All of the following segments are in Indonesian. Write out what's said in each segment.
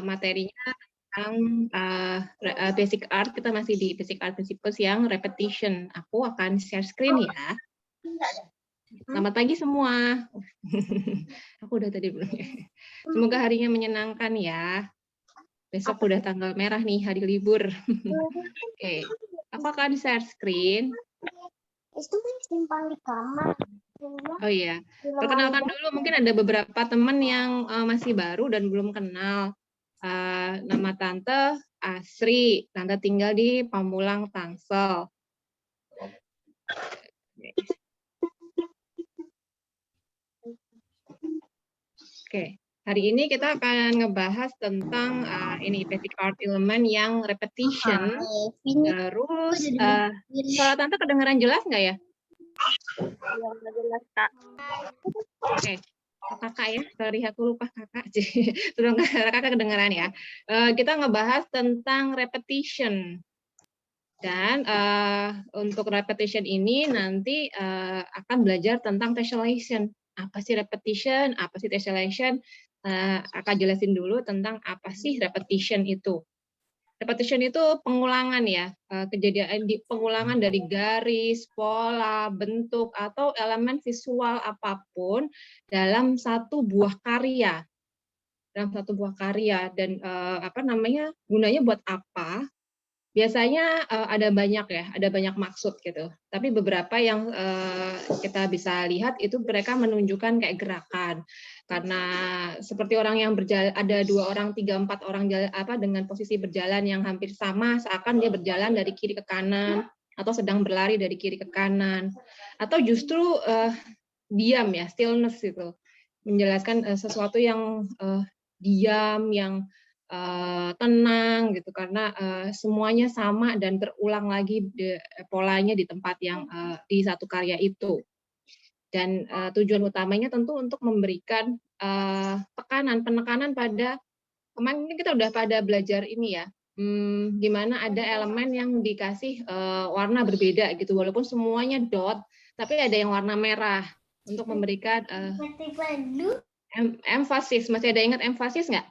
materinya tentang basic art. Kita masih di basic art principles yang repetition. Aku akan share screen ya. Selamat pagi semua. Aku udah tadi belum ya. Semoga harinya menyenangkan ya. Besok udah tanggal merah nih, hari libur. Oke, aku akan share screen. Itu simpan di kamar. Oh iya, perkenalkan dulu, mungkin ada beberapa teman yang masih baru dan belum kenal. Nama Tante Asri, Tante tinggal di Pamulang, Tangsel. Oke, hari ini kita akan ngebahas tentang ini basic art element yang repetition. Terus, suara Tante kedengaran jelas nggak ya? Jelas, Kak. Oke, kakak ya, sorry aku lupa kakak. Sebelum kakak kedengaran ya. Kita ngebahas tentang repetition. Dan untuk repetition ini nanti akan belajar tentang tessellation. Apa sih repetition? Apa sih tessellation? Akan jelasin dulu tentang apa sih repetition itu. Repetition itu pengulangan ya, pengulangan dari garis, pola, bentuk, atau elemen visual apapun dalam satu buah karya. Dan gunanya buat apa? Biasanya ada banyak ya, ada banyak maksud gitu. Tapi beberapa yang kita bisa lihat itu mereka menunjukkan kayak gerakan. Karena seperti orang yang berjalan, ada 2 orang, 3, 4 orang dengan posisi berjalan yang hampir sama, seakan dia berjalan dari kiri ke kanan atau sedang berlari dari kiri ke kanan. Atau justru diam ya, stillness itu. Menjelaskan sesuatu yang diam, yang tenang gitu, karena semuanya sama dan terulang lagi polanya di tempat yang di satu karya itu. Dan tujuan utamanya tentu untuk memberikan penekanan pada, kemarin kita udah pada belajar ini ya, di mana ada elemen yang dikasih warna berbeda gitu, walaupun semuanya dot, tapi ada yang warna merah untuk memberikan emfasis. Masih ada ingat emfasis nggak?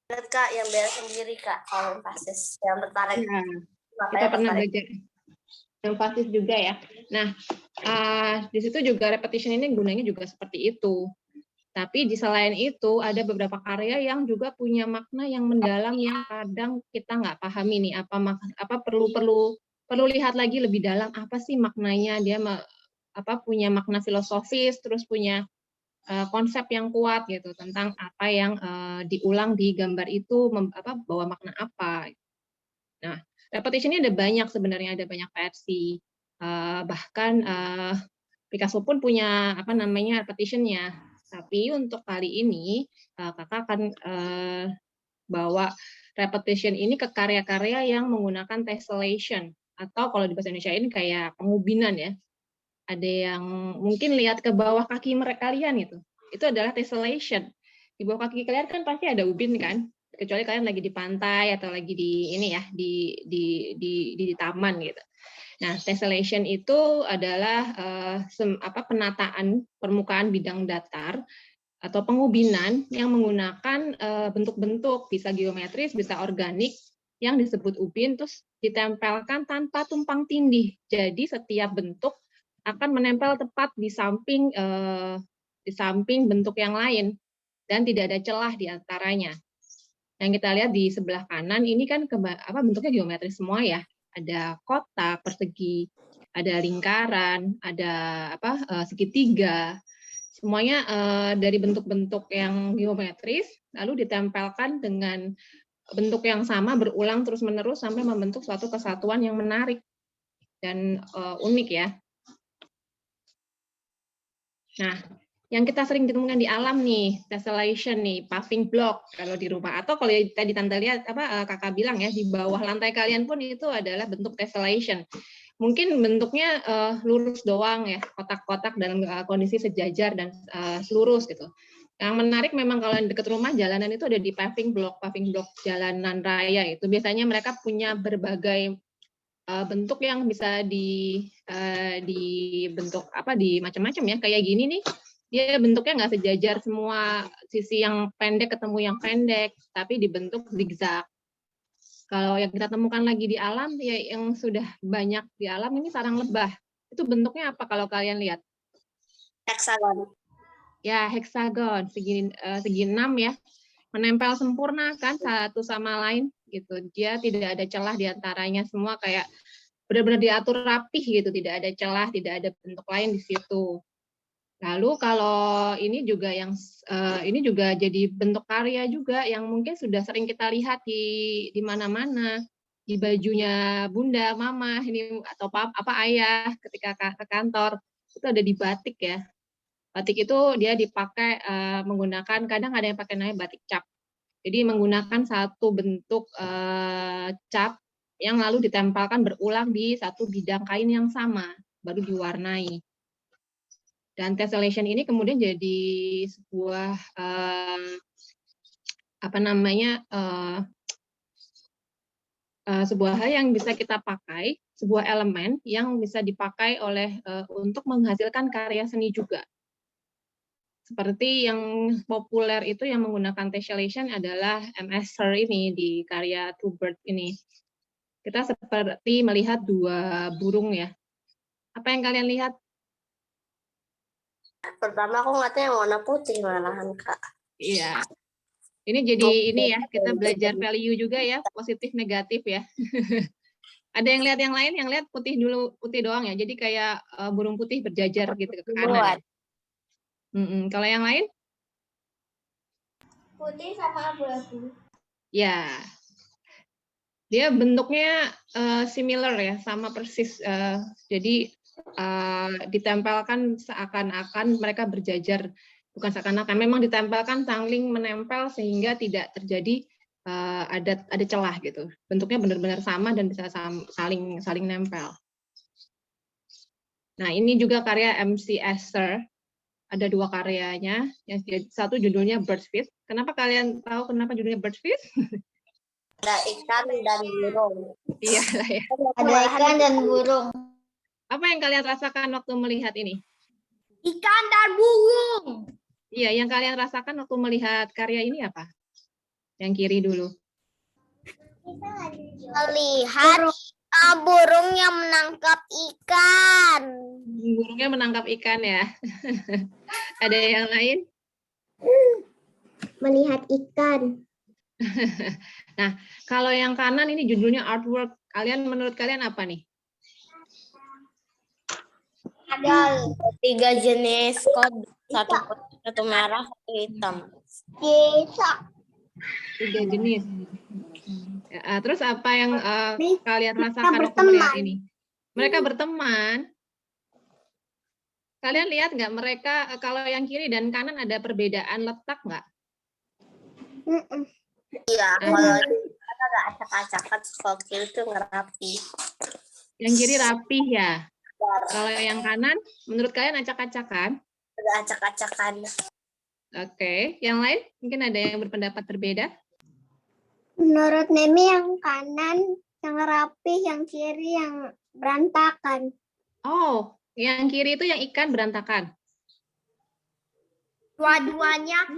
Kak, yang bela sendiri, Kak, kalau emphasis yang tertarik. Ya, kita pernah belajar emphasis juga ya. Nah, di situ juga repetition ini gunanya juga seperti itu. Tapi di selain itu ada beberapa karya yang juga punya makna yang mendalam yang kadang kita nggak pahami nih, perlu lihat lagi lebih dalam apa sih maknanya, dia punya makna filosofis, terus punya konsep yang kuat gitu tentang apa yang diulang di gambar itu bawa makna apa. Nah, repetition ini ada banyak sebenarnya, ada banyak versi. Bahkan Picasso pun punya repetition-nya. Tapi untuk kali ini kakak akan bawa repetition ini ke karya-karya yang menggunakan tessellation, atau kalau di bahasa Indonesia ini kayak pengubinan ya. Ada yang mungkin lihat ke bawah kaki kalian gitu. Itu adalah tessellation. Di bawah kaki kalian kan pasti ada ubin kan? Kecuali kalian lagi di pantai atau lagi di ini ya, di taman gitu. Nah, tessellation itu adalah penataan permukaan bidang datar atau pengubinan yang menggunakan bentuk-bentuk, bisa geometris, bisa organik, yang disebut ubin, terus ditempelkan tanpa tumpang tindih. Jadi setiap bentuk akan menempel tepat di samping bentuk yang lain dan tidak ada celah di antaranya. Yang kita lihat di sebelah kanan ini kan bentuknya geometris semua ya. Ada kotak, persegi, ada lingkaran, ada segitiga. Semuanya dari bentuk-bentuk yang geometris lalu ditempelkan dengan bentuk yang sama berulang terus-menerus sampai membentuk suatu kesatuan yang menarik dan unik ya. Nah, yang kita sering ditemukan di alam nih, tessellation nih, paving block kalau di rumah, atau kalau tadi Tante lihat kakak bilang ya, di bawah lantai kalian pun itu adalah bentuk tessellation. Mungkin bentuknya lurus doang ya, kotak-kotak dalam kondisi sejajar dan lurus gitu. Yang menarik memang kalau dekat rumah jalanan itu ada di paving block jalanan raya itu. Biasanya mereka punya berbagai bentuk yang bisa dibentuk di macam-macam ya, kayak gini nih, Dia bentuknya nggak sejajar semua, sisi yang pendek ketemu yang pendek, tapi dibentuk zigzag. Kalau yang kita temukan lagi di alam, ya yang sudah banyak di alam ini sarang lebah. Itu bentuknya apa kalau kalian lihat? Heksagon. Ya, heksagon, segi 6 ya. Menempel sempurna kan satu sama lain gitu. Dia tidak ada celah di antaranya, semua kayak benar-benar diatur rapih gitu, tidak ada celah, tidak ada bentuk lain di situ. Lalu kalau ini juga ini juga jadi bentuk karya juga yang mungkin sudah sering kita lihat di mana-mana, di bajunya bunda, mama ini atau apa ayah ketika ke kantor itu ada di batik ya. Batik itu dia dipakai menggunakan, kadang ada yang pakai namanya batik cap. Jadi menggunakan satu bentuk cap yang lalu ditempelkan berulang di satu bidang kain yang sama, baru diwarnai. Dan tessellation ini kemudian jadi sebuah sebuah hal yang bisa kita pakai, sebuah elemen yang bisa dipakai oleh untuk menghasilkan karya seni juga. Seperti yang populer itu yang menggunakan tessellation adalah MS Sir ini di karya Two Bird ini. Kita seperti melihat dua burung ya. Apa yang kalian lihat? Pertama aku ngeliatnya yang warna putih malahan, Kak. Iya. Ini jadi ini ya, kita belajar value juga ya, positif negatif ya. Ada yang lihat yang lain, yang lihat putih dulu, putih doang ya. Jadi kayak burung putih berjajar gitu ke kanan. Kalau yang lain? Putih sama abu-abu. Ya. Dia bentuknya similar ya, sama persis. Jadi ditempelkan seakan-akan mereka berjajar, bukan seakan-akan, memang ditempelkan saling menempel sehingga tidak terjadi ada celah gitu. Bentuknya benar-benar sama dan bisa saling nempel. Nah, ini juga karya MC Esther. Ada dua karyanya. Yang satu judulnya Bird's Feet. Kenapa kalian tahu kenapa judulnya Bird's Feet? Ada ikan dan burung. Iya, ya. Ada ikan dan burung. Apa yang kalian rasakan waktu melihat ini? Ikan dan burung. Iya, yang kalian rasakan waktu melihat karya ini apa? Yang kiri dulu. Melihat burung yang menangkap ikan. Burungnya menangkap ikan ya. Ada yang lain? Melihat ikan. Nah, kalau yang kanan ini judulnya artwork. Menurut kalian apa nih? Ada 3 jenis kode, satu merah, satu hitam. Bisa. 3 jenis. Ya, terus apa yang kalian rasakan waktu melihat ini? Mereka berteman. Kalian lihat nggak mereka kalau yang kiri dan kanan ada perbedaan letak nggak? Iya, kalau ada acak-acakan, kalau kiri itu ngerapi. Yang kiri rapi ya. Kalau yang kanan, menurut kalian acak-acakan? Ada acak-acakan. Oke, yang lain mungkin ada yang berpendapat berbeda? Menurut Nemi yang kanan yang rapi, yang kiri yang berantakan. Oh, yang kiri itu yang ikan berantakan. Dua-duanya.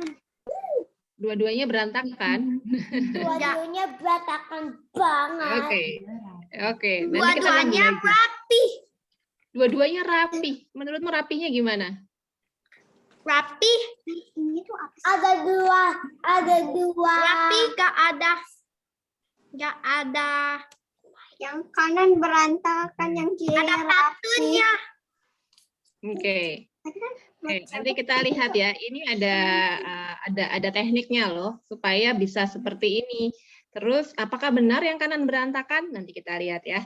Dua-duanya berantakan. Dua-duanya berantakan banget. Oke. Dua-duanya rapi. Dua-duanya rapi. Menurutmu rapinya gimana? Rapi. Ini tuh apa? Ada dua. Rapi gak ada. Yang kanan berantakan, yang kiri ada patunya. Oke, nanti kita lihat ya. Ini ada tekniknya loh supaya bisa seperti ini. Terus apakah benar yang kanan berantakan? Nanti kita lihat ya.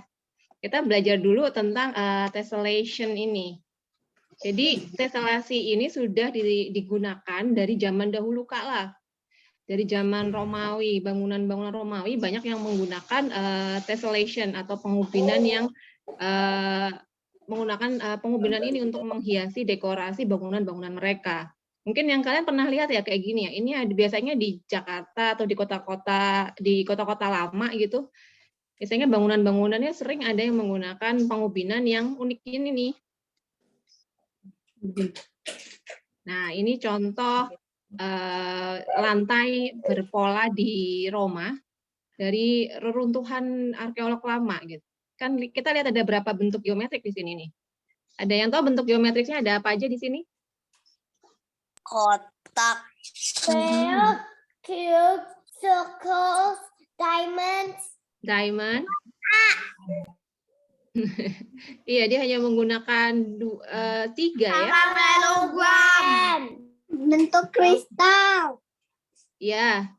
Kita belajar dulu tentang tessellation ini. Jadi tessellasi ini sudah digunakan dari zaman dahulu kala. Dari zaman Romawi, bangunan-bangunan Romawi banyak yang menggunakan tessellation atau pengubinan yang menggunakan pengubinan ini untuk menghiasi dekorasi bangunan-bangunan mereka. Mungkin yang kalian pernah lihat ya kayak gini ya. Ini biasanya di Jakarta atau di kota-kota lama gitu. Biasanya bangunan-bangunannya sering ada yang menggunakan pengubinan yang unik ini nih. Nah, ini contoh lantai berpola di Roma dari reruntuhan arkeolog lama gitu. Kan kita lihat ada berapa bentuk geometrik di sini nih. Ada yang tahu bentuk geometriknya ada apa aja di sini? Kotak. Square, cube, circles, diamonds. Diamond. Iya, dia hanya menggunakan 3 ya. Parallelogram. Bentuk kristal. Ya.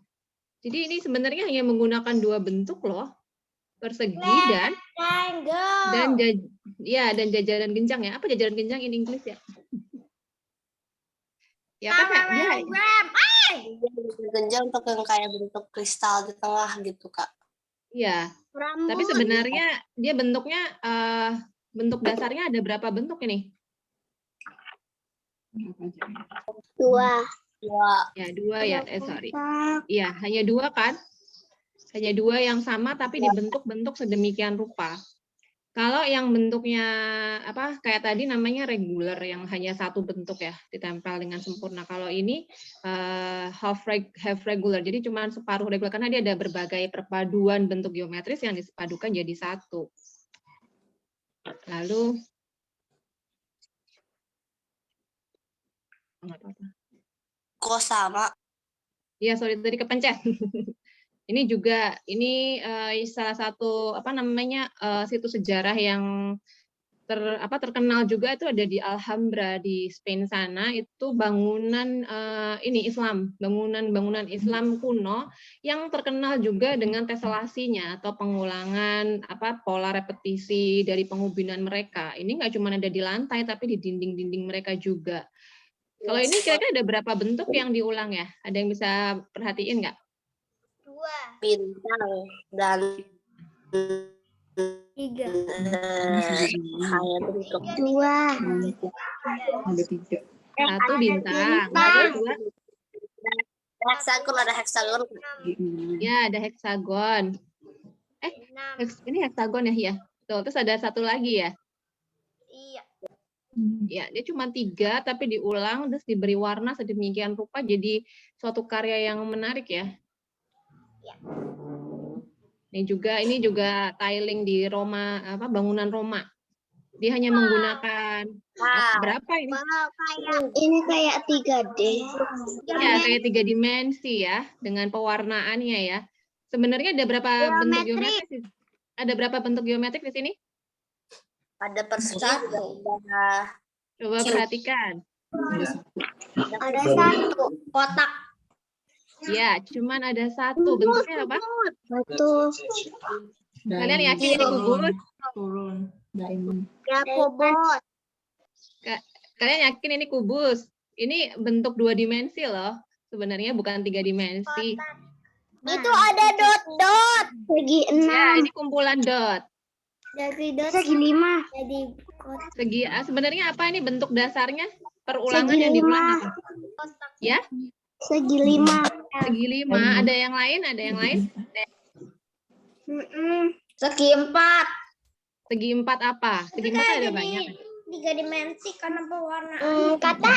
Jadi ini sebenarnya hanya menggunakan 2 bentuk loh. Persegi dan Triangle. dan jajaran genjang ya. Apa jajaran genjang in English ya? Ya kan Kak? Dia Parallelogram. Genjang untuk yang kayak bentuk kristal di tengah gitu, Kak. iya. Tapi Rambut. sebenarnya dia bentuknya bentuk dasarnya ada berapa bentuk ini? 2. Ya, 2 ya. Sorry. Iya, hanya 2 kan? Hanya 2 yang sama tapi dibentuk-bentuk sedemikian rupa. Kalau yang bentuknya apa kayak tadi namanya regular yang hanya 1 bentuk ya, ditempel dengan sempurna. Kalau ini half regular. Jadi cuma separuh regular karena dia ada berbagai perpaduan bentuk geometris yang dipadukan jadi 1. Lalu Kok sama? iya, sorry tadi kepencet. Ini juga salah satu apa namanya situs sejarah yang terkenal juga itu ada di Alhambra di Spain sana. Itu bangunan ini Islam, bangunan Islam kuno yang terkenal juga dengan teselasinya atau pengulangan pola repetisi dari pengubinan mereka. Ini nggak cuma ada di lantai tapi di dinding-dinding mereka juga. Kalau ini kira-kira ada berapa bentuk yang diulang ya? Ada yang bisa perhatiin nggak? 2. Bintang dan 3. kayak bentuk 2. Ada 3. 1 bintang. bintang. Lalu 2. heksagon, ada heksagon. Ya, ada heksagon. 6. Ini heksagon ya? Iya. Tuh, terus ada 1 lagi ya? Iya. Ya, dia cuma 3 tapi diulang terus diberi warna sedemikian rupa jadi suatu karya yang menarik ya. Ya. Ini juga tiling di Roma, bangunan Roma. Dia hanya menggunakan berapa ini? Ini kayak 3D. Ya, kayak 3 dimensi ya dengan pewarnaannya ya. Sebenarnya ada berapa bentuk geometrik? Ada berapa bentuk geometrik di sini? Ada persegi, Coba perhatikan. Ada 1 kotak. Ya, cuman ada 1. Bentuknya apa? 1. Kalian yakin ini kubus? Turun. Diamond. Ya, kubus. Kalian yakin ini kubus? Ini bentuk 2 dimensi loh. Sebenarnya bukan 3 dimensi. Itu ada dot-dot. Segi 6. Ya, ini kumpulan dot. Dari dot segi 5. Jadi Segi sebenarnya apa ini bentuk dasarnya? Perulangan Segi yang diulang 5. apa? Ya? Segi 5. Segi 5. Ada yang lain? Ada yang lain? Segi 4. Segi 4 apa? Segi 4 ada banyak. 3 dimensi karena pewarnaan. Kata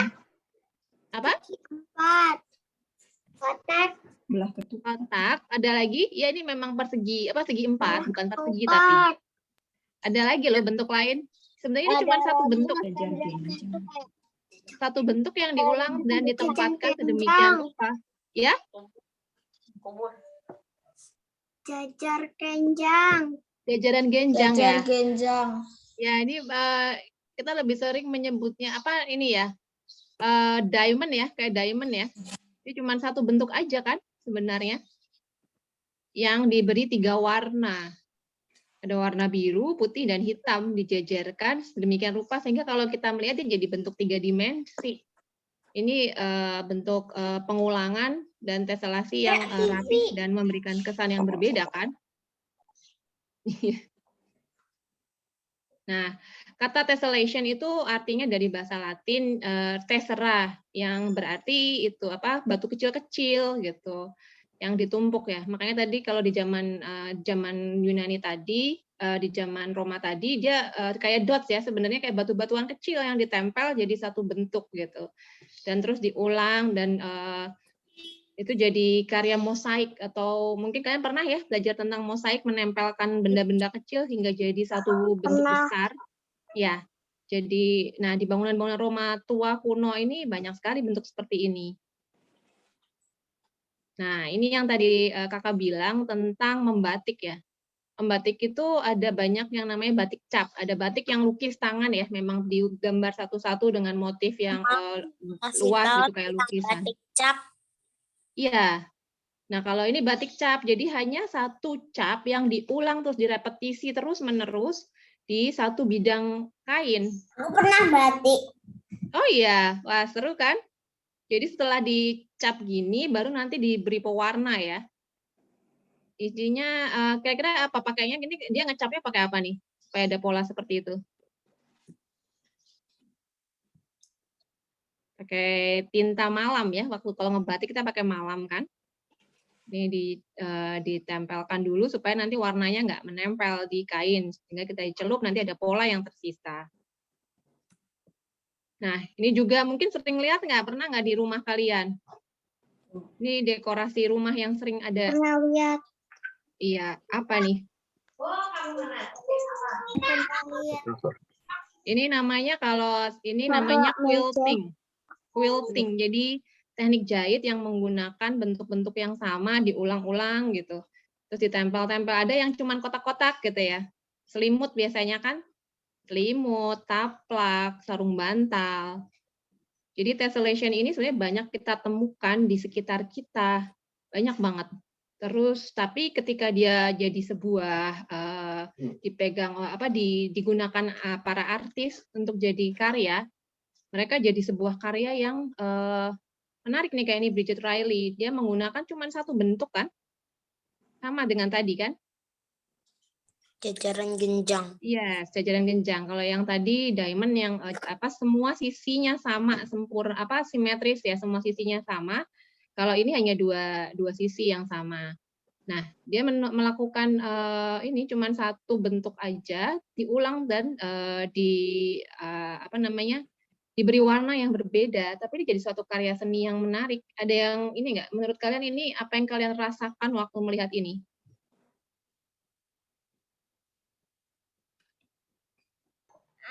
Apa? 4. Kotak. Belah ketupat. Kotak. Ada lagi? Ya ini memang persegi, segi 4, bukan persegi tapi. Ada lagi loh bentuk lain. Sebenarnya ini cuma 1 bentuk. Satu bentuk yang diulang dan ditempatkan sedemikian rupa. Ya? Jajar kenjang. Jajaran genjang ya. Genjang. Ya, ini kita lebih sering menyebutnya apa ini ya? Diamond ya, kayak diamond ya. Ini cuma 1 bentuk aja kan sebenarnya. Yang diberi 3 warna. Ada warna biru, putih, dan hitam dijajarkan sedemikian rupa sehingga kalau kita melihat dia jadi bentuk 3 dimensi. Ini bentuk pengulangan dan teselasi yang rapi dan memberikan kesan yang berbeda kan. Nah, kata tessellation itu artinya dari bahasa Latin tessera yang berarti itu batu kecil-kecil gitu yang ditumpuk ya. Makanya tadi kalau di zaman Yunani tadi di zaman Roma tadi dia kayak dots ya, sebenarnya kayak batu-batuan kecil yang ditempel jadi satu bentuk gitu. Dan terus diulang dan itu jadi karya mosaik, atau mungkin kalian pernah ya belajar tentang mosaik, menempelkan benda-benda kecil hingga jadi satu bentuk Pernah. besar. Ya. Jadi nah di bangunan-bangunan Roma tua kuno ini banyak sekali bentuk seperti ini. Nah, ini yang tadi Kakak bilang tentang membatik ya. Membatik itu ada banyak yang namanya batik cap. Ada batik yang lukis tangan ya, memang digambar satu-satu dengan motif yang Kasih luas tahu gitu kayak tentang lukisan. batik cap. Iya. Nah, kalau ini batik cap, jadi hanya satu cap yang diulang terus direpetisi terus-menerus di satu bidang kain. Aku pernah batik. Oh iya, wah seru kan? Jadi setelah dicap gini, baru nanti diberi pewarna ya. Isinya kira-kira apa pakainya? Ini dia ngecapnya pakai apa nih? Supaya ada pola seperti itu. Pakai tinta malam ya. Waktu kalau ngebatik kita pakai malam kan. Ini ditempelkan dulu supaya nanti warnanya nggak menempel di kain. Sehingga kita celup nanti ada pola yang tersisa. Nah, ini juga mungkin sering lihat nggak? Pernah nggak di rumah kalian? Ini dekorasi rumah yang sering ada. Pernah lihat. Iya, apa nih? Pernah lihat. Ini namanya Foto namanya meja. quilting. Quilting. Jadi teknik jahit yang menggunakan bentuk-bentuk yang sama diulang-ulang gitu. Terus ditempel-tempel. Ada yang cuman kotak-kotak gitu ya. Selimut biasanya kan. Selimut, taplak, sarung bantal. Jadi tessellation ini sebenarnya banyak kita temukan di sekitar kita. Banyak banget. Terus tapi ketika dia jadi sebuah dipegang digunakan para artis untuk jadi karya, mereka jadi sebuah karya yang menarik nih, kayak ini Bridget Riley. Dia menggunakan cuma satu bentuk kan? Sama dengan tadi kan? Jajaran genjang. Iya, sejajaran genjang. Kalau yang tadi diamond yang semua sisinya sama, simetris ya, semua sisinya sama. Kalau ini hanya dua sisi yang sama. Nah, dia melakukan ini cuma satu bentuk aja, diulang dan diberi warna yang berbeda, tapi ini jadi suatu karya seni yang menarik. Ada yang ini nggak? Menurut kalian ini apa yang kalian rasakan waktu melihat ini?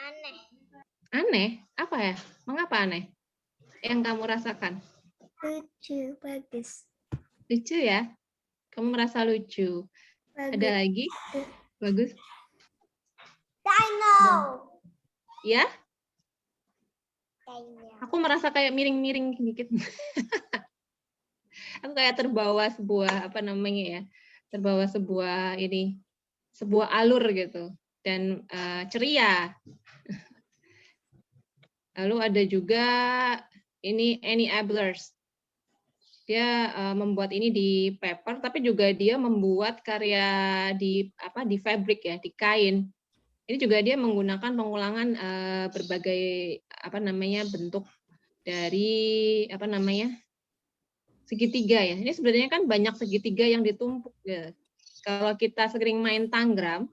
Aneh. Aneh? Apa ya? Mengapa aneh? Yang kamu rasakan? Lucu, bagus. Lucu ya? Kamu merasa lucu. Bagus. Ada lagi? Bagus. Dino. Ya? Dino. Aku merasa kayak miring-miring sedikit. Aku kayak terbawa sebuah terbawa sebuah alur gitu dan ceria. Lalu ada juga ini Annie Ablers. Dia membuat ini di paper, tapi juga dia membuat karya di fabric ya, di kain. Ini juga dia menggunakan pengulangan berbagai bentuk dari segitiga ya. Ini sebenarnya kan banyak segitiga yang ditumpuk ya. Kalau kita sering main tanggram,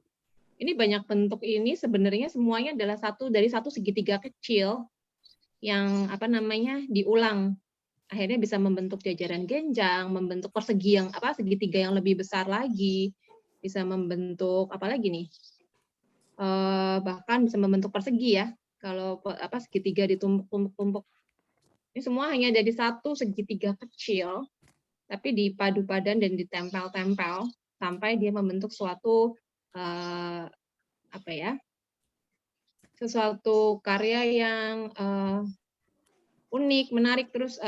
ini banyak bentuk ini sebenarnya semuanya adalah dari satu segitiga kecil yang diulang. Akhirnya bisa membentuk jajaran genjang, membentuk persegi yang segitiga yang lebih besar lagi, bisa membentuk bahkan bisa membentuk persegi ya. Kalau segitiga ditumpuk-tumpuk. Ini semua hanya dari satu segitiga kecil, tapi dipadu padan dan ditempel-tempel sampai dia membentuk suatu sesuatu karya yang unik, menarik, terus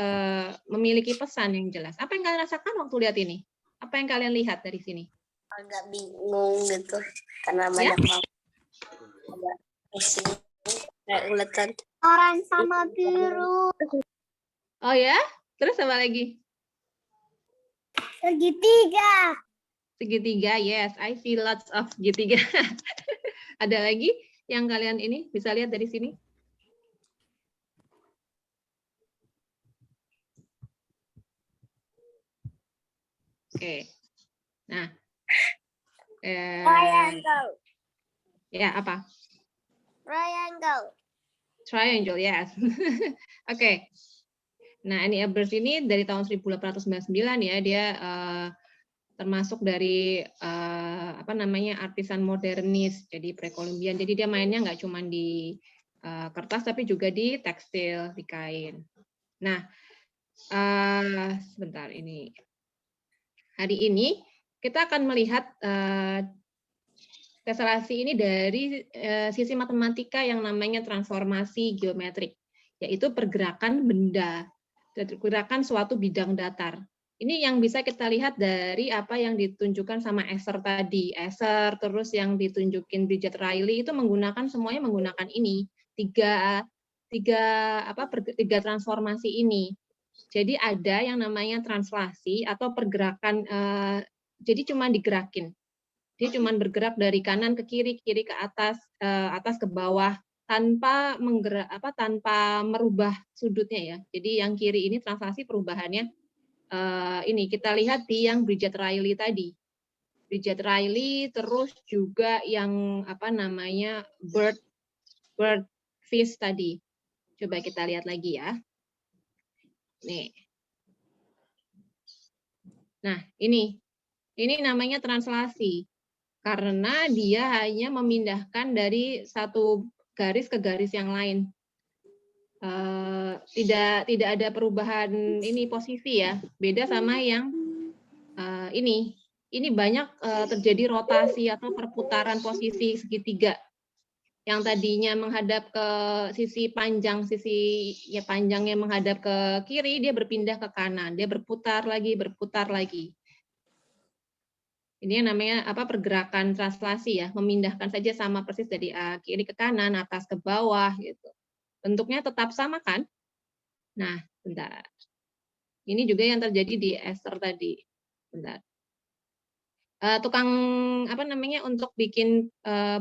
memiliki pesan yang jelas. Apa yang kalian rasakan waktu lihat ini? Apa yang kalian lihat dari sini? Agak bingung gitu karena banyak banget. Ada isi kayak uletan. Orange sama biru. Oh ya? Terus apa lagi? Segitiga. Segitiga, yes. I see lots of segitiga. Ada lagi yang kalian ini bisa lihat dari sini? Oke. Nah. Ya, apa? Triangle. Triangle, yes. Oke. Nah, Annie Albers ini dari tahun 1899 ya, dia termasuk dari apa namanya artisan modernis, jadi prekolumbian. Jadi dia mainnya nggak cuma di kertas, tapi juga di tekstil, di kain. Nah, sebentar ini. Hari ini kita akan melihat testelasi ini dari sisi matematika yang namanya transformasi geometrik, yaitu pergerakan benda, pergerakan suatu bidang datar. Ini yang bisa kita lihat dari apa yang ditunjukkan sama Esser tadi. Esser, terus yang ditunjukin Bridget Riley itu semuanya menggunakan ini, tiga transformasi ini. Jadi ada yang namanya translasi atau pergerakan, jadi cuma digerakin. Dia cuma bergerak dari kanan ke kiri ke atas, atas ke bawah, tanpa tanpa merubah sudutnya ya. Jadi yang kiri ini translasi perubahannya ini kita lihat di yang Bridget Riley tadi. Bridget Riley, terus juga yang apa namanya bird fish tadi. Coba kita lihat lagi ya. Nih. Nah, ini namanya translasi. Karena dia hanya memindahkan dari satu garis ke garis yang lain. Tidak ada perubahan ini posisi ya. Beda sama yang ini. Ini banyak terjadi rotasi atau perputaran posisi segitiga. Yang tadinya menghadap ke sisi panjangnya menghadap ke kiri, dia berpindah ke kanan, dia berputar lagi. Ini yang namanya pergerakan translasi ya, memindahkan saja sama persis dari kiri ke kanan, atas ke bawah gitu. Bentuknya tetap sama kan? Nah, bentar. Ini juga yang terjadi di Esther tadi. Bentar. Tukang untuk bikin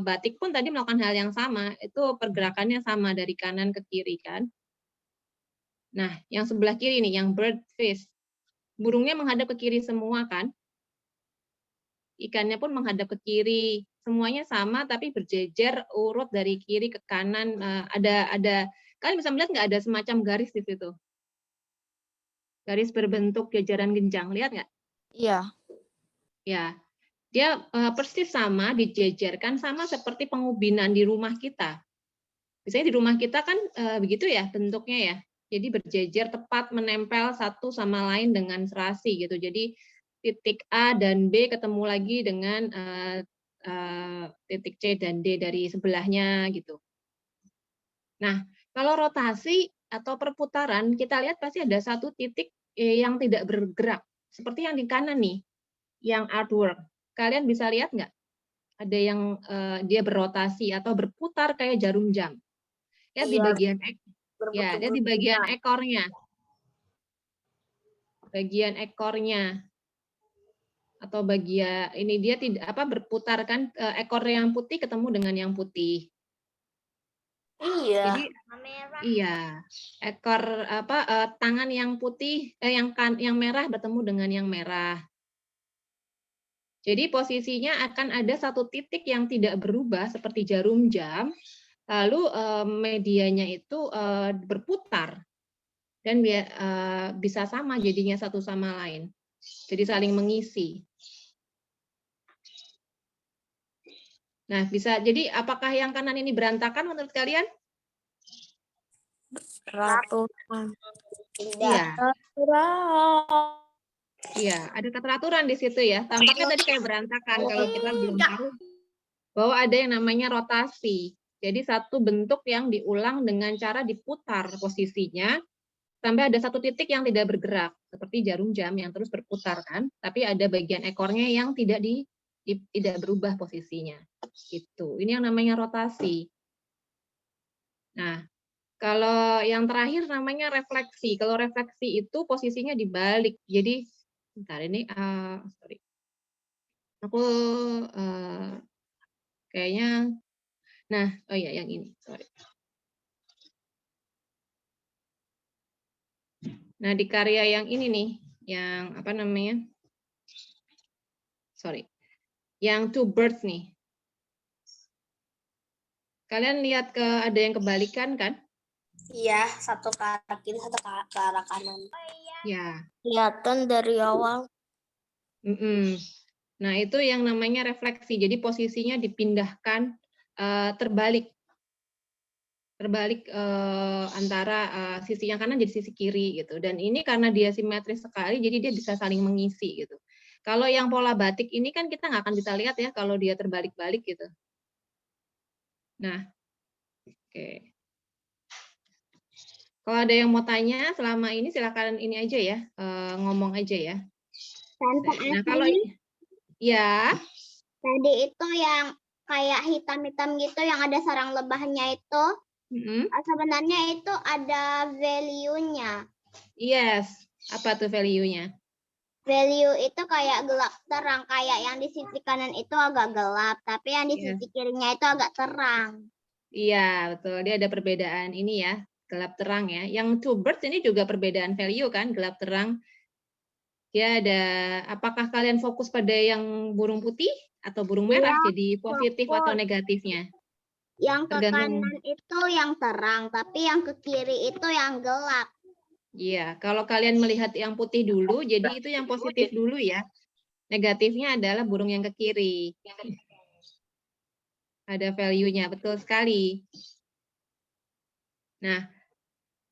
batik pun tadi melakukan hal yang sama, itu pergerakannya sama dari kanan ke kiri kan. Nah, yang sebelah kiri nih, yang bird fish. Burungnya menghadap ke kiri semua kan? Ikannya pun menghadap ke kiri, semuanya sama tapi berjejer urut dari kiri ke kanan. Ada kalian bisa melihat nggak ada semacam garis di situ, garis berbentuk jajaran genjang, lihat nggak? Iya. Ya, dia persis sama dijejerkan, sama seperti pengubinan di rumah kita. Biasanya di rumah kita kan begitu ya bentuknya ya, jadi berjejer tepat menempel satu sama lain dengan serasi gitu. Jadi titik A dan B ketemu lagi dengan titik C dan D dari sebelahnya gitu. Nah, kalau rotasi atau perputaran, kita lihat pasti ada satu titik yang tidak bergerak. Seperti yang di kanan nih, yang artwork. Kalian bisa lihat nggak? Ada yang dia berrotasi atau berputar kayak jarum jam. Lihat di bagian lihat di bagian ekornya. Bagian ekornya. Atau bagian ini dia tidak berputar kan, ekor yang putih ketemu dengan yang putih. Iya. Jadi iya, ekor tangan yang putih yang merah bertemu dengan yang merah. Jadi posisinya akan ada satu titik yang tidak berubah seperti jarum jam, lalu medianya itu berputar dan bisa sama jadinya satu sama lain. Jadi saling mengisi. Nah, bisa jadi apakah yang kanan ini berantakan menurut kalian? Ratusan. Iya. Iya, ada keteraturan di situ ya. Tampaknya tadi kayak berantakan kalau kita belum tahu bahwa ada yang namanya rotasi. Jadi satu bentuk yang diulang dengan cara diputar posisinya sampai ada satu titik yang tidak bergerak, seperti jarum jam yang terus berputar kan, tapi ada bagian ekornya yang tidak berubah posisinya. Gitu. Ini yang namanya rotasi. Nah, kalau yang terakhir namanya refleksi. Kalau refleksi itu posisinya dibalik. Jadi, bentar ini, sorry. Aku kayaknya, nah, oh ya yang ini, sorry. Nah, di karya yang ini nih, yang apa namanya? Sorry. Yang Two Birds nih. Kalian lihat ada yang kebalikan kan? Iya, satu ke arah kiri, satu ke arah kanan. Ya. Kelihatan dari awal. Nah, itu yang namanya refleksi. Jadi posisinya dipindahkan terbalik antara sisi yang kanan jadi sisi kiri gitu. Dan ini karena dia simetris sekali, jadi dia bisa saling mengisi gitu. Kalau yang pola batik ini kan kita nggak akan bisa lihat ya kalau dia terbalik-balik gitu. Nah, oke. Kalau ada yang mau tanya selama ini silakan ini aja ya, ngomong aja ya. Nah, kalau ya tadi itu yang kayak hitam-hitam gitu yang ada sarang lebahnya itu, sebenarnya itu ada value-nya. Yes, apa tuh value-nya? Value itu kayak gelap terang, kayak yang di sisi kanan itu agak gelap, tapi yang di sisi kirinya itu agak terang. Iya, betul. Dia ada perbedaan ini ya, gelap terang ya. Yang two birds ini juga perbedaan value kan, gelap terang. Dia ada, apakah kalian fokus pada yang burung putih atau burung merah? Iya, Jadi positif atau negatifnya? Yang ke kanan itu yang terang, tapi yang ke kiri itu yang gelap. Iya, kalau kalian melihat yang putih dulu, jadi itu yang positif dulu ya. Negatifnya adalah burung yang ke kiri. Ada value-nya, betul sekali. Nah,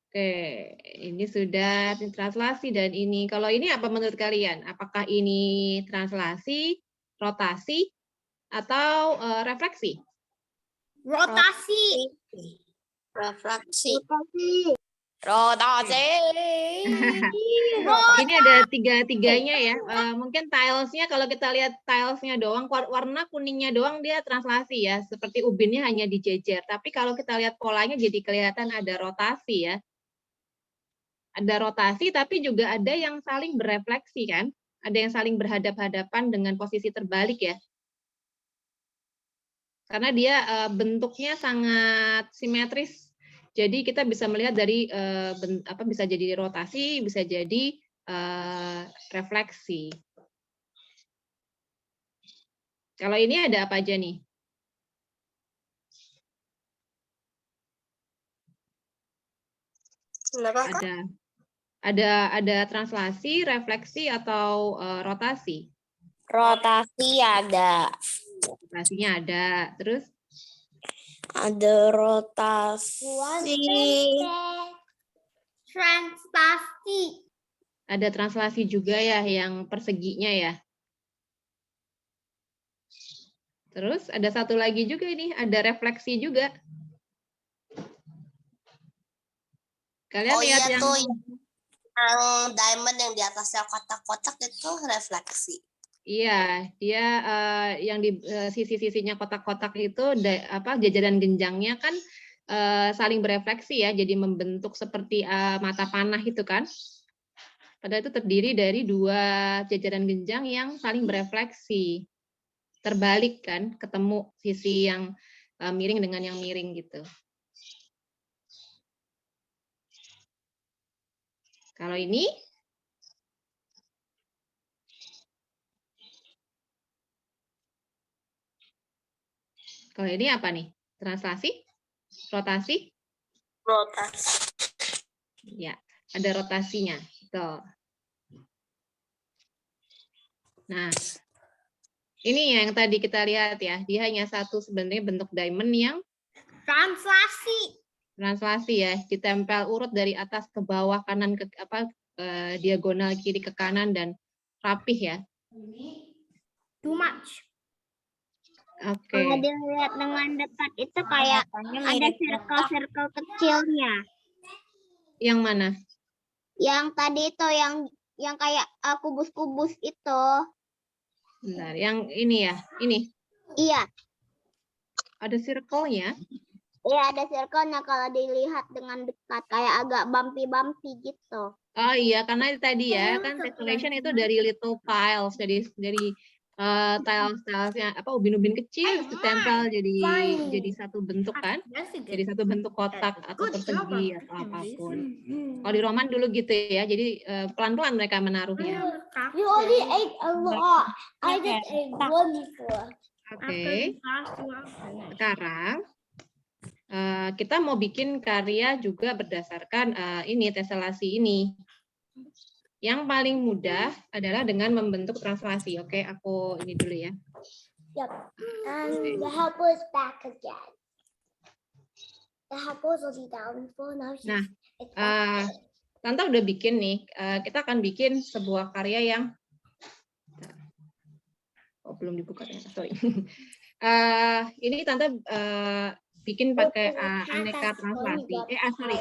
oke, ini sudah translasi dan ini. Kalau ini apa menurut kalian? Apakah ini translasi, rotasi, atau refleksi? Rotasi. Refleksi. Rotasi. Rotasi. Ini ada tiga-tiganya ya. Mungkin tilesnya kalau kita lihat tilesnya doang, warna kuningnya doang dia translasi ya. Seperti ubinnya hanya dijejer. Tapi kalau kita lihat polanya jadi kelihatan ada rotasi ya. Ada rotasi tapi juga ada yang saling berefleksi kan. Ada yang saling berhadap-hadapan dengan posisi terbalik ya. Karena dia bentuknya sangat simetris. Jadi kita bisa melihat dari bisa jadi rotasi, bisa jadi refleksi. Kalau ini ada apa aja nih? Ada translasi, refleksi atau rotasi? Rotasi ada. Rotasinya ada. Terus? Ada rotasi. Translasi. Ada translasi juga ya, yang perseginya ya. Terus ada satu lagi juga ini, ada refleksi juga. Kalian lihat iya yang tuh, yang diamond yang di atasnya kotak-kotak itu refleksi. Iya, dia yang di sisi-sisinya kotak-kotak itu jajaran genjangnya kan saling berefleksi ya, jadi membentuk seperti mata panah itu kan. Padahal itu terdiri dari dua jajaran genjang yang saling berefleksi. Terbalik kan, ketemu sisi yang miring dengan yang miring gitu. Kalau ini apa nih? Translasi? Rotasi? Rotasi. Ya, ada rotasinya. Betul. Nah, ini yang tadi kita lihat ya. Dia hanya satu sebenarnya bentuk diamond yang Translasi. Translasi ya, ditempel urut dari atas ke bawah, kanan ke diagonal kiri ke kanan dan rapih ya. Too much. Oke. Kalau dilihat dengan dekat itu kayak ada circle-circle kecilnya. Yang mana? Yang tadi itu yang kayak kubus-kubus itu. Bentar, yang ini ya, ini. Iya. Ada circle-nya. Iya, ada circle-nya kalau dilihat dengan dekat kayak agak bumpy-bumpy gitu. Oh iya, karena tadi ya kan tessellation itu dari little tiles, dari tiles-tilesnya ubin-ubin kecil ditempel jadi satu bentuk kan, jadi satu bentuk kotak atau persegi atau apapun. Kalau di Roman dulu gitu ya, jadi pelan-pelan mereka menaruhnya. You already ate a lot. I just ate one before. Oke. Sekarang kita mau bikin karya juga berdasarkan ini teselasi ini. Yang paling mudah adalah dengan membentuk translasi. Oke, aku ini dulu ya. Yep. And the helper is back again. The helper was already down before, now she's Nah, it's back. Tante udah bikin nih. Kita akan bikin sebuah karya yang belum dibuka ya. Sorry. Ini Tante bikin pakai aneka translasi.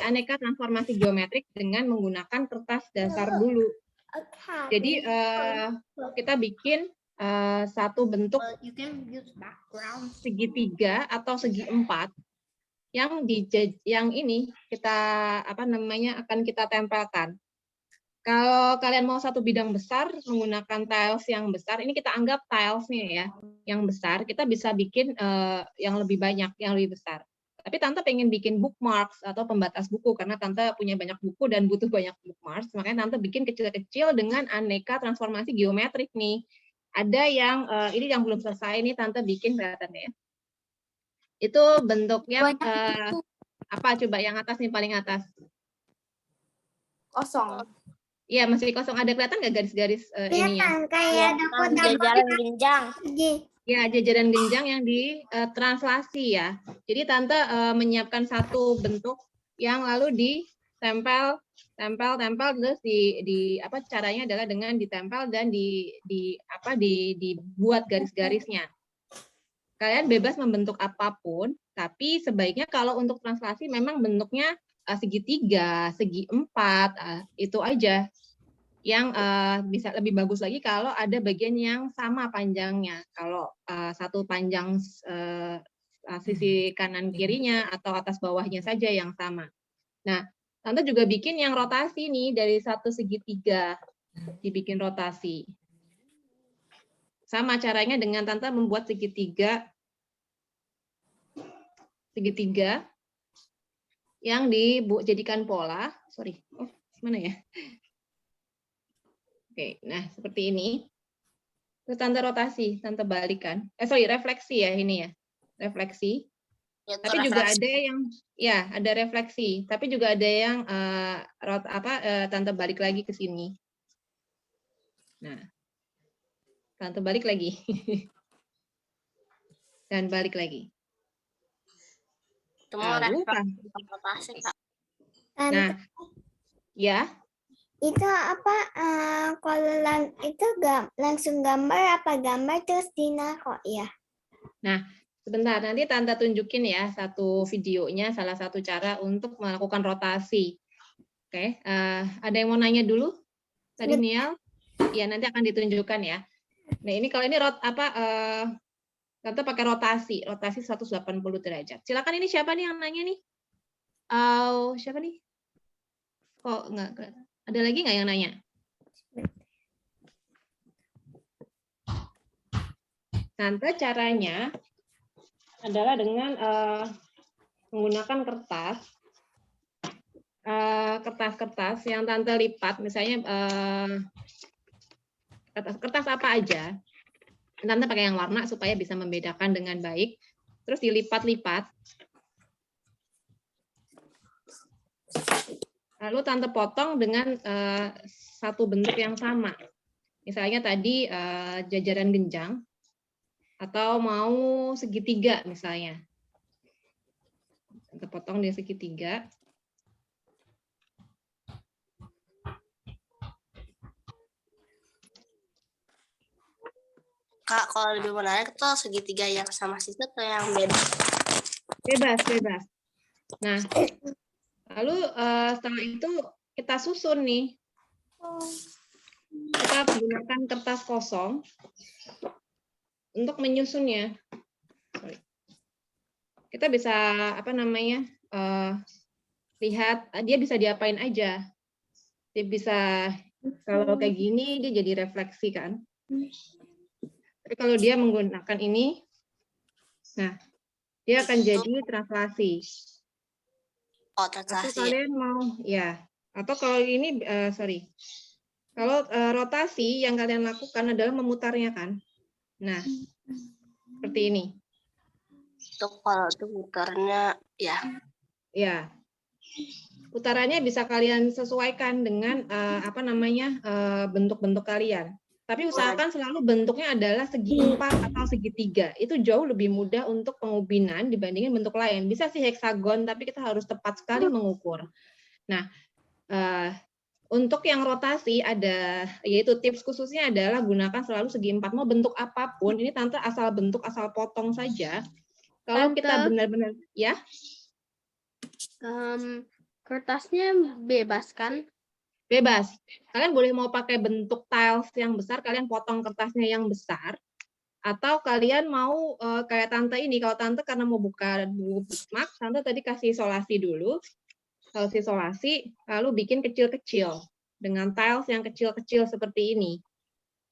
Aneka transformasi geometrik dengan menggunakan kertas dasar dulu. Jadi kita bikin satu bentuk segitiga atau segi empat yang ini kita akan kita tempelkan. Kalau kalian mau satu bidang besar menggunakan tiles yang besar, ini kita anggap tilesnya ya, yang besar, kita bisa bikin yang lebih banyak, yang lebih besar. Tapi Tante pengen bikin bookmarks atau pembatas buku, karena Tante punya banyak buku dan butuh banyak bookmarks, makanya Tante bikin kecil-kecil dengan aneka transformasi geometrik nih. Ada yang, ini yang belum selesai nih Tante bikin kelihatannya ya. Itu bentuknya, apa coba yang atas nih, paling atas? Kosong. Iya, masih kosong. Ada kelihatan nggak garis-garis ininya? Kayak Jajaran genjang. Ya, jajaran genjang yang ditranslasi ya. Jadi Tante menyiapkan satu bentuk yang lalu ditempel terus caranya adalah dengan ditempel dan dibuat garis-garisnya. Kalian bebas membentuk apapun, tapi sebaiknya kalau untuk translasi memang bentuknya segitiga, segi empat, itu aja. Yang bisa lebih bagus lagi kalau ada bagian yang sama panjangnya. Kalau satu panjang sisi kanan kirinya atau atas bawahnya saja yang sama. Nah, Tante juga bikin yang rotasi nih dari satu segitiga, dibikin rotasi. Sama caranya dengan Tante membuat segitiga yang dijadikan pola. Sorry, mana ya? Oke, nah seperti ini. Terus Tante rotasi, Tante balikan. Refleksi ya ini ya. Refleksi. Ya, tapi juga ada yang ada refleksi, tapi juga ada yang Tante balik lagi ke sini. Nah. Tante balik lagi. Dan balik lagi. Lalu rotasi, Kak. Nah, ya. Itu apa? Kalau itu langsung gambar apa gambar terus dinaruh ya? Nah, sebentar nanti Tante tunjukin ya satu videonya, salah satu cara untuk melakukan rotasi. Oke, ada yang mau nanya dulu? Tadi Nial? Ya, nanti akan ditunjukkan ya. Nah, ini kalau ini Tante pakai rotasi 180 derajat. Silakan, ini siapa nih yang nanya nih? Siapa nih? Kok enggak? Ada lagi nggak yang nanya? Tante caranya adalah dengan menggunakan kertas yang Tante lipat, misalnya kertas apa aja. Tante pakai yang warna supaya bisa membedakan dengan baik. Terus dilipat-lipat. Lalu Tante potong dengan satu bentuk yang sama. Misalnya tadi jajaran genjang, atau mau segitiga misalnya. Tante potong di segitiga. Kak, kalau lebih menarik tuh segitiga yang sama situ atau yang beda? Bebas. Nah, lalu setelah itu kita susun nih. Kita menggunakan kertas kosong untuk menyusunnya. Kita bisa lihat dia bisa diapain aja. Dia bisa kalau kayak gini dia jadi refleksi kan. Tapi kalau dia menggunakan ini, nah dia akan jadi translasi. Oh, translasi. Atau kalian mau atau kalau ini kalau rotasi yang kalian lakukan adalah memutarnya kan. Nah, seperti ini. Itu kalau itu muternya ya. Ya, putarannya bisa kalian sesuaikan dengan bentuk-bentuk kalian. Tapi usahakan selalu bentuknya adalah segi 4 atau segitiga. Itu jauh lebih mudah untuk pengubinan dibandingin bentuk lain. Bisa sih heksagon, tapi kita harus tepat sekali mengukur. Nah, untuk yang rotasi yaitu tips khususnya adalah gunakan selalu segi 4. Mau bentuk apapun, ini Tante asal bentuk, asal potong saja. Kalau kita benar-benar, ya? Kertasnya bebas kan? Bebas. Kalian boleh mau pakai bentuk tiles yang besar, kalian potong kertasnya yang besar. Atau kalian mau kayak Tante ini, kalau Tante karena mau buka bookmark, Tante tadi kasih isolasi dulu. Kalau isolasi, lalu bikin kecil-kecil. Dengan tiles yang kecil-kecil seperti ini.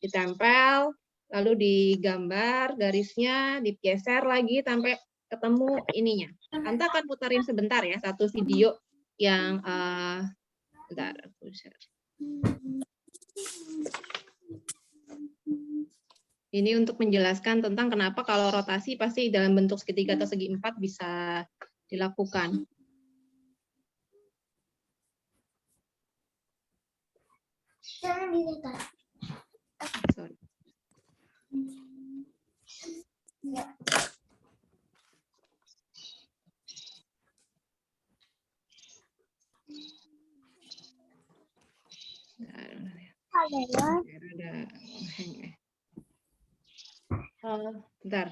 Ditempel, lalu digambar garisnya, digeser lagi sampai ketemu ininya. Tante akan putarin sebentar ya, satu video yang bentar, aku share. Ini untuk menjelaskan tentang kenapa kalau rotasi pasti dalam bentuk segitiga atau segi 4 bisa dilakukan. Sorry. Bentar.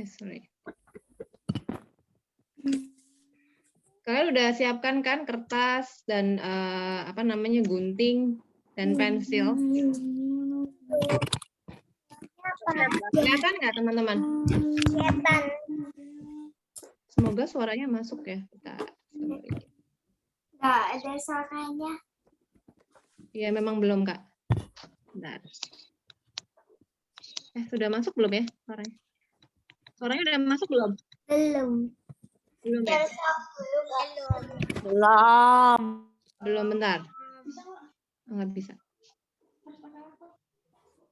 Sorry. Kalian udah siapkan kan kertas dan gunting dan pensil? Kelihatan nggak teman-teman? Kelihatan. Semoga suaranya masuk ya. Nggak ada suaranya. Iya, memang belum, Kak. Bentar. Sudah masuk belum ya suaranya? Suaranya udah masuk belum? Belum. Belum ya? Belum. Belum, bentar. Nggak bisa.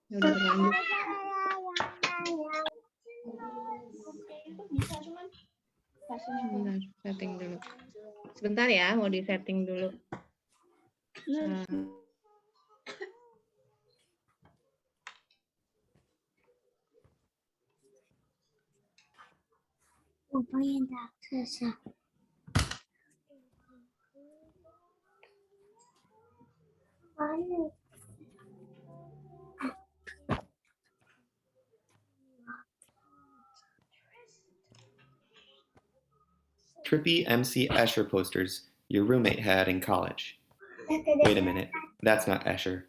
Ya udah terlanjur. Bentar, setting dulu. Sebentar ya, mau di setting dulu. Trippy MC Escher posters your roommate had in college. Wait a minute, that's not Escher.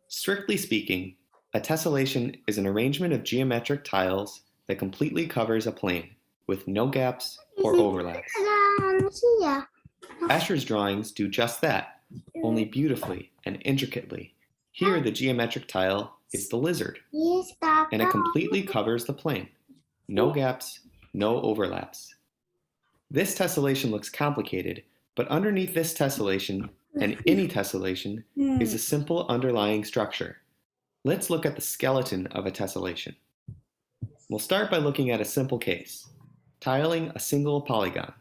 Strictly speaking, a tessellation is an arrangement of geometric tiles that completely covers a plane, with no gaps or overlaps. Escher's drawings do just that, only beautifully and intricately. Here the geometric tile is the lizard, and it completely covers the plane. No gaps, no overlaps. This tessellation looks complicated, but underneath this tessellation, and any tessellation, is a simple underlying structure. Let's look at the skeleton of a tessellation. We'll start by looking at a simple case, tiling a single polygon.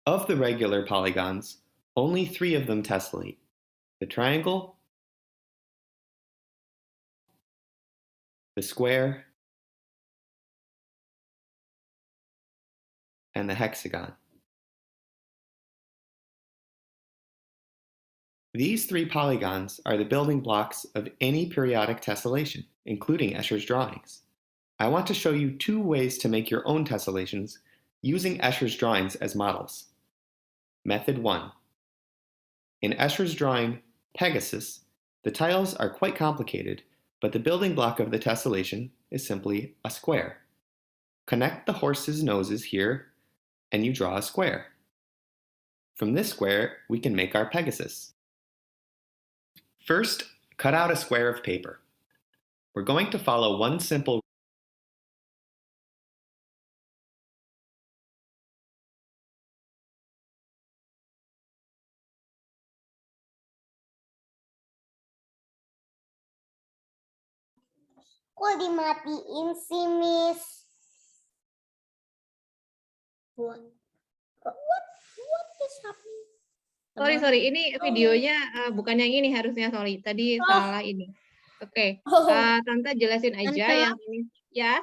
Of the regular polygons, only 3 of them tessellate: the triangle, the square, and the hexagon. These 3 polygons are the building blocks of any periodic tessellation, including Escher's drawings. I want to show you 2 ways to make your own tessellations using Escher's drawings as models. Method 1. In Escher's drawing, Pegasus, the tiles are quite complicated, but the building block of the tessellation is simply a square. Connect the horse's noses here, and you draw a square. From this square, we can make our Pegasus. First, cut out a square of paper. We're going to follow one simple Kok dimatiin sih, Miss? What is happening? Sorry, ini videonya bukan yang ini harusnya, sorry. Tadi salah ini. Oke, Tante jelasin aja Tante. yang ini. Ya,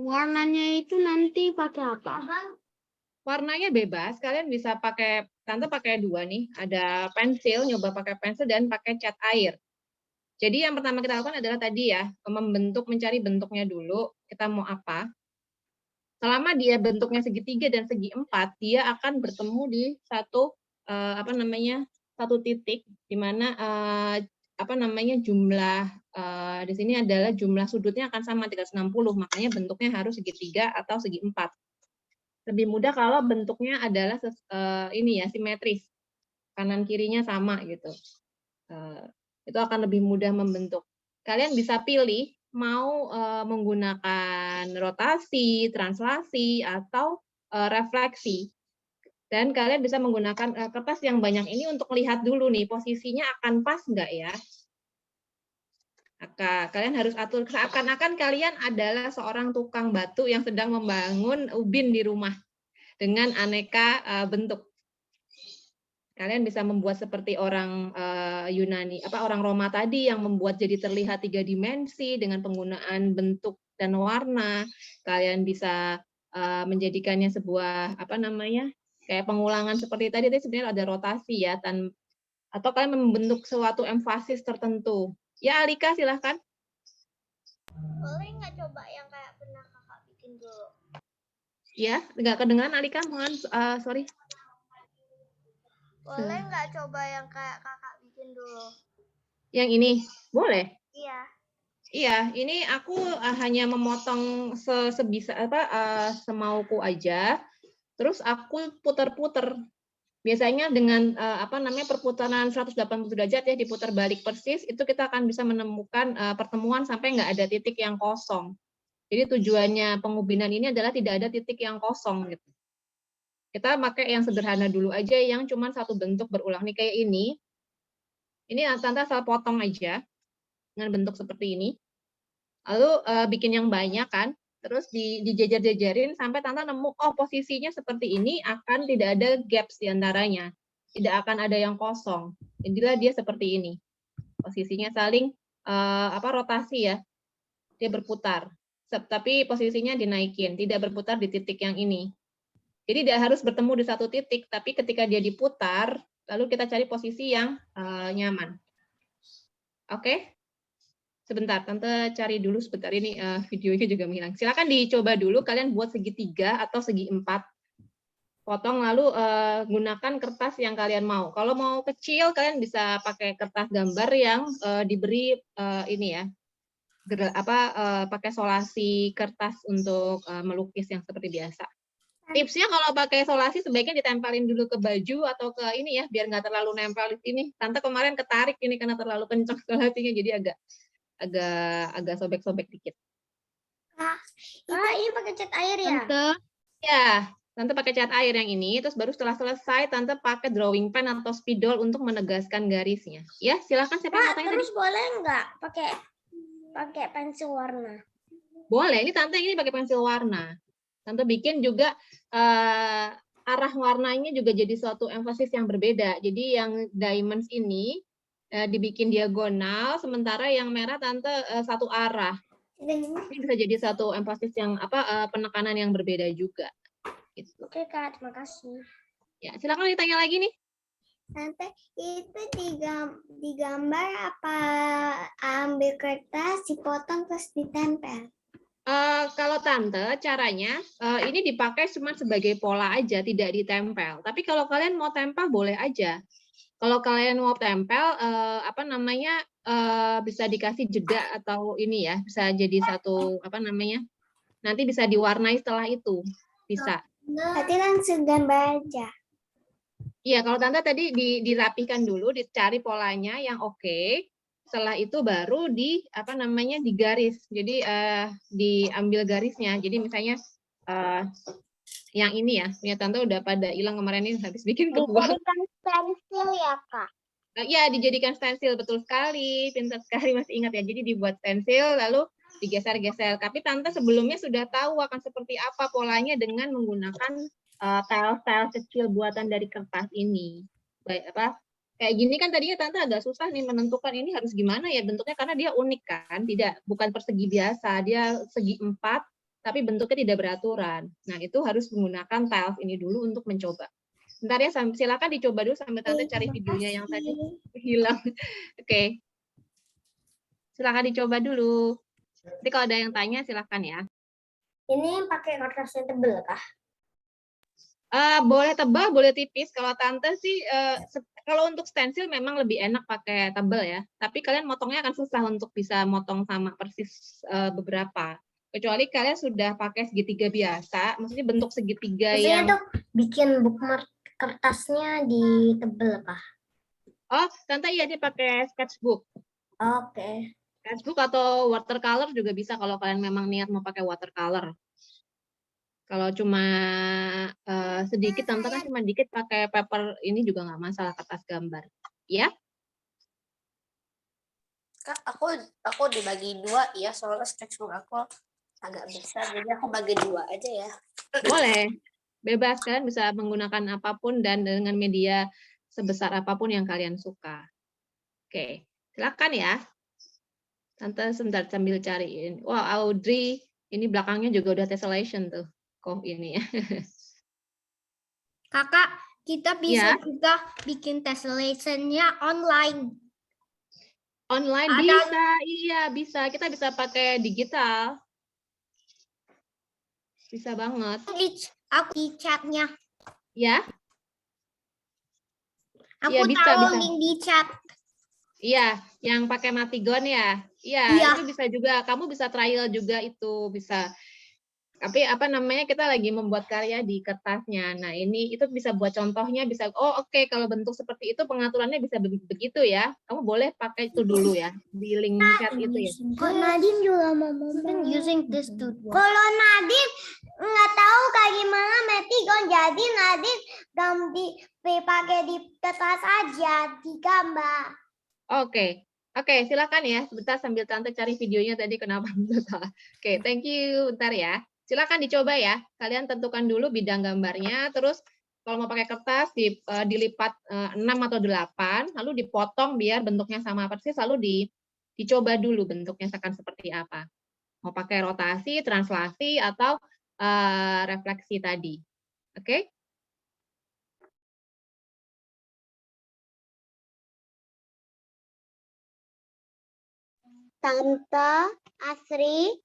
Warnanya itu nanti pakai apa? warnanya bebas. Kalian bisa pakai, Tante pakai dua nih. Ada pensil, nyoba pakai pensil dan pakai cat air. Jadi yang pertama kita lakukan adalah tadi ya, mencari bentuknya dulu. Kita mau apa? Selama dia bentuknya segitiga dan segi empat, dia akan bertemu di satu satu titik di mana jumlah di sini adalah jumlah sudutnya akan sama 360, makanya bentuknya harus segitiga atau segi empat. Lebih mudah kalau bentuknya adalah simetris, kanan kirinya sama gitu. Itu akan lebih mudah membentuk. Kalian bisa pilih mau menggunakan rotasi, translasi, atau refleksi. Dan kalian bisa menggunakan kertas yang banyak ini untuk lihat dulu nih, posisinya akan pas nggak ya? Kalian harus atur, seakan-akan kalian adalah seorang tukang batu yang sedang membangun ubin di rumah dengan aneka bentuk. Kalian bisa membuat seperti orang Yunani, orang Roma tadi yang membuat jadi terlihat 3 dimensi dengan penggunaan bentuk dan warna. Kalian bisa menjadikannya sebuah kayak pengulangan seperti tadi sebenarnya ada rotasi ya, atau kalian membentuk suatu emfasis tertentu. Ya, Alika silahkan. Boleh nggak coba yang kayak pernah kakak bikin dulu? Ya, nggak kedengaran Alika, mohon sorry. Boleh nggak coba yang kayak kakak bikin dulu? Yang ini boleh. Iya. Iya, ini aku hanya memotong semauku aja. Terus aku putar-putar. Biasanya dengan perputaran 180 derajat ya, diputar balik persis, itu kita akan bisa menemukan pertemuan sampai nggak ada titik yang kosong. Jadi tujuannya pengubinan ini adalah tidak ada titik yang kosong gitu. Kita pakai yang sederhana dulu aja, yang cuma satu bentuk berulang nih kayak ini. Ini Tante asal potong aja dengan bentuk seperti ini. Lalu bikin yang banyak kan, terus dijajar-jajarin sampai Tante nemu, oh posisinya seperti ini, akan tidak ada gaps di antaranya. Tidak akan ada yang kosong. Jadilah dia seperti ini. Posisinya saling rotasi ya. Dia berputar. Tapi posisinya dinaikin, tidak berputar di titik yang ini. Jadi tidak harus bertemu di satu titik, tapi ketika dia diputar, lalu kita cari posisi yang nyaman. Oke? Sebentar, Tante cari dulu sebentar, ini videonya juga menghilang. Silakan dicoba dulu, kalian buat segitiga atau segi empat. Potong, lalu gunakan kertas yang kalian mau. Kalau mau kecil, kalian bisa pakai kertas gambar yang diberi pakai solasi kertas untuk melukis yang seperti biasa. Tipsnya kalau pakai solasi sebaiknya ditempelin dulu ke baju atau ke ini ya, biar nggak terlalu nempel di sini. Tante kemarin ketarik ini karena terlalu kencang solasinya, jadi agak sobek-sobek dikit. Ini pakai cat air ya? Tante pakai cat air yang ini, terus baru setelah selesai Tante pakai drawing pen atau spidol untuk menegaskan garisnya. Ya, silakan siapa yang mau tanya terus tadi? Boleh nggak pakai pensil warna? Boleh, ini Tante ini pakai pensil warna. Tante bikin juga arah warnanya juga jadi suatu emfasis yang berbeda. Jadi yang diamonds ini dibikin diagonal, sementara yang merah Tante satu arah. Ini bisa jadi satu emfasis yang penekanan yang berbeda juga. Gitu. Oke Kak, terima kasih. Ya, silakan ditanya lagi nih. Tante, itu digambar apa ambil kertas, dipotong terus ditempel? Kalau Tante, caranya ini dipakai cuma sebagai pola aja, tidak ditempel. Tapi kalau kalian mau tempel, boleh aja. Kalau kalian mau tempel, bisa dikasih jeda atau bisa jadi satu, nanti bisa diwarnai setelah itu, bisa. Tadi langsung gambar aja. Iya, kalau Tante tadi dirapihkan dulu, dicari polanya yang oke. Setelah itu baru digaris. Jadi diambil garisnya. Jadi misalnya yang ini ya, punya Tante udah pada hilang kemarin ini habis bikin kebuang. Dijadikan pensil ya, Kak? Ya, dijadikan stensil, betul sekali. Pintar sekali, masih ingat ya. Jadi dibuat stensil, lalu digeser-geser. Tapi Tante sebelumnya sudah tahu akan seperti apa polanya dengan menggunakan tile-tile kecil buatan dari kertas ini. Baik, kayak gini kan tadinya Tante agak susah nih menentukan ini harus gimana ya bentuknya, karena dia unik kan, bukan persegi biasa, dia segi 4, tapi bentuknya tidak beraturan. Nah, itu harus menggunakan tiles ini dulu untuk mencoba. Bentar ya, silakan dicoba dulu sambil Tante cari videonya yang tadi hilang. Oke. Silakan dicoba dulu. Nanti kalau ada yang tanya silakan ya. Ini pakai kertas yang tebel kah? Boleh tebal, boleh tipis. Kalau Tante sih, kalau untuk stensil memang lebih enak pakai tebal ya. Tapi kalian motongnya akan susah untuk bisa motong sama persis beberapa. Kecuali kalian sudah pakai segitiga biasa, maksudnya bentuk segitiga Maksudnya yang... tuh bikin bookmark kertasnya di tebel kah? Oh, Tante iya dia pakai sketchbook. Oke. Sketchbook atau watercolor juga bisa kalau kalian memang niat mau pakai watercolor. Kalau cuma sedikit, Tante kan cuma dikit pakai paper ini juga nggak masalah, kertas gambar. Ya? Kak, aku dibagi 2 ya, soalnya sketchbook aku agak besar, jadi aku bagi 2 aja ya. Boleh. Bebas, kalian bisa menggunakan apapun dan dengan media sebesar apapun yang kalian suka. Oke, silakan ya. Tante sebentar sambil cariin. Wah, Audrey, ini belakangnya juga udah tessellation tuh. Kok ini ya. Kakak, kita bisa Ya. juga bikin tessellation-nya online. Online bisa, iya bisa. Kita bisa pakai digital. Bisa banget. Aku di chat-nya. Ya? Aku Ya, bisa, taruh bisa. link di chat. Iya, yang pakai Matigon ya. Iya, Iya. itu bisa juga. Kamu bisa trial juga itu, bisa. Tapi kita lagi membuat karya di kertasnya. Nah, ini itu bisa buat contohnya, bisa oke, kalau bentuk seperti itu pengaturannya bisa begitu ya. Kamu boleh pakai itu dulu ya di link chat itu ya. Kok Nadine juga mau Using this to Kalau Nadine nggak tahu kayak gimana Metigon, jadi Nadine pakai di kertas aja, digambar. Oke, silakan ya. Sebentar sambil Tante cari videonya tadi kenapa salah. Oke, thank you. Bentar ya. Silakan dicoba ya. Kalian tentukan dulu bidang gambarnya, terus kalau mau pakai kertas dilipat 6 atau 8, lalu dipotong biar bentuknya sama persis, lalu dicoba dulu bentuknya akan seperti apa. Mau pakai rotasi, translasi, atau refleksi tadi. Oke? Tante Asri.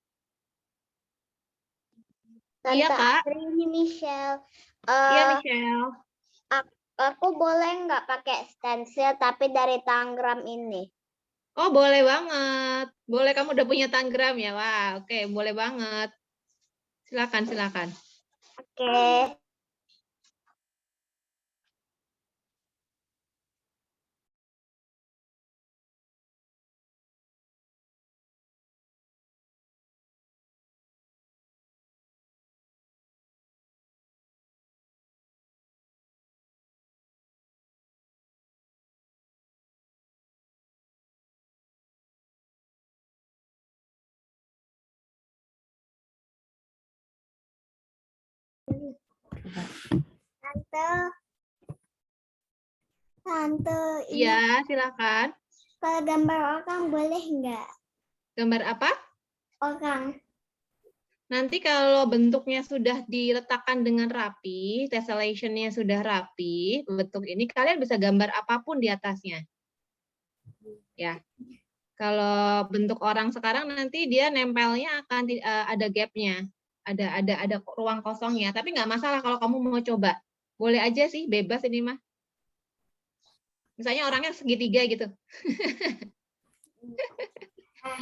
Tante Iya, Kak. Asri, ini Michelle. Iya, Michelle. Aku boleh nggak pakai stensil tapi dari Tangram ini? Oh, boleh banget. Boleh, kamu udah punya Tangram ya? Wah, oke, boleh banget. Silakan, silakan. Oke. Tante, Iya, silakan. kalau gambar orang boleh nggak? Gambar apa? Orang. Nanti kalau bentuknya sudah diletakkan dengan rapi, tessellation-nya sudah rapi, bentuk ini kalian bisa gambar apapun di atasnya. Ya. Kalau bentuk orang sekarang nanti dia nempelnya akan ada gap-nya. Ada ruang kosongnya, tapi nggak masalah kalau kamu mau coba. Boleh aja sih, bebas ini mah. Misalnya orangnya segitiga gitu.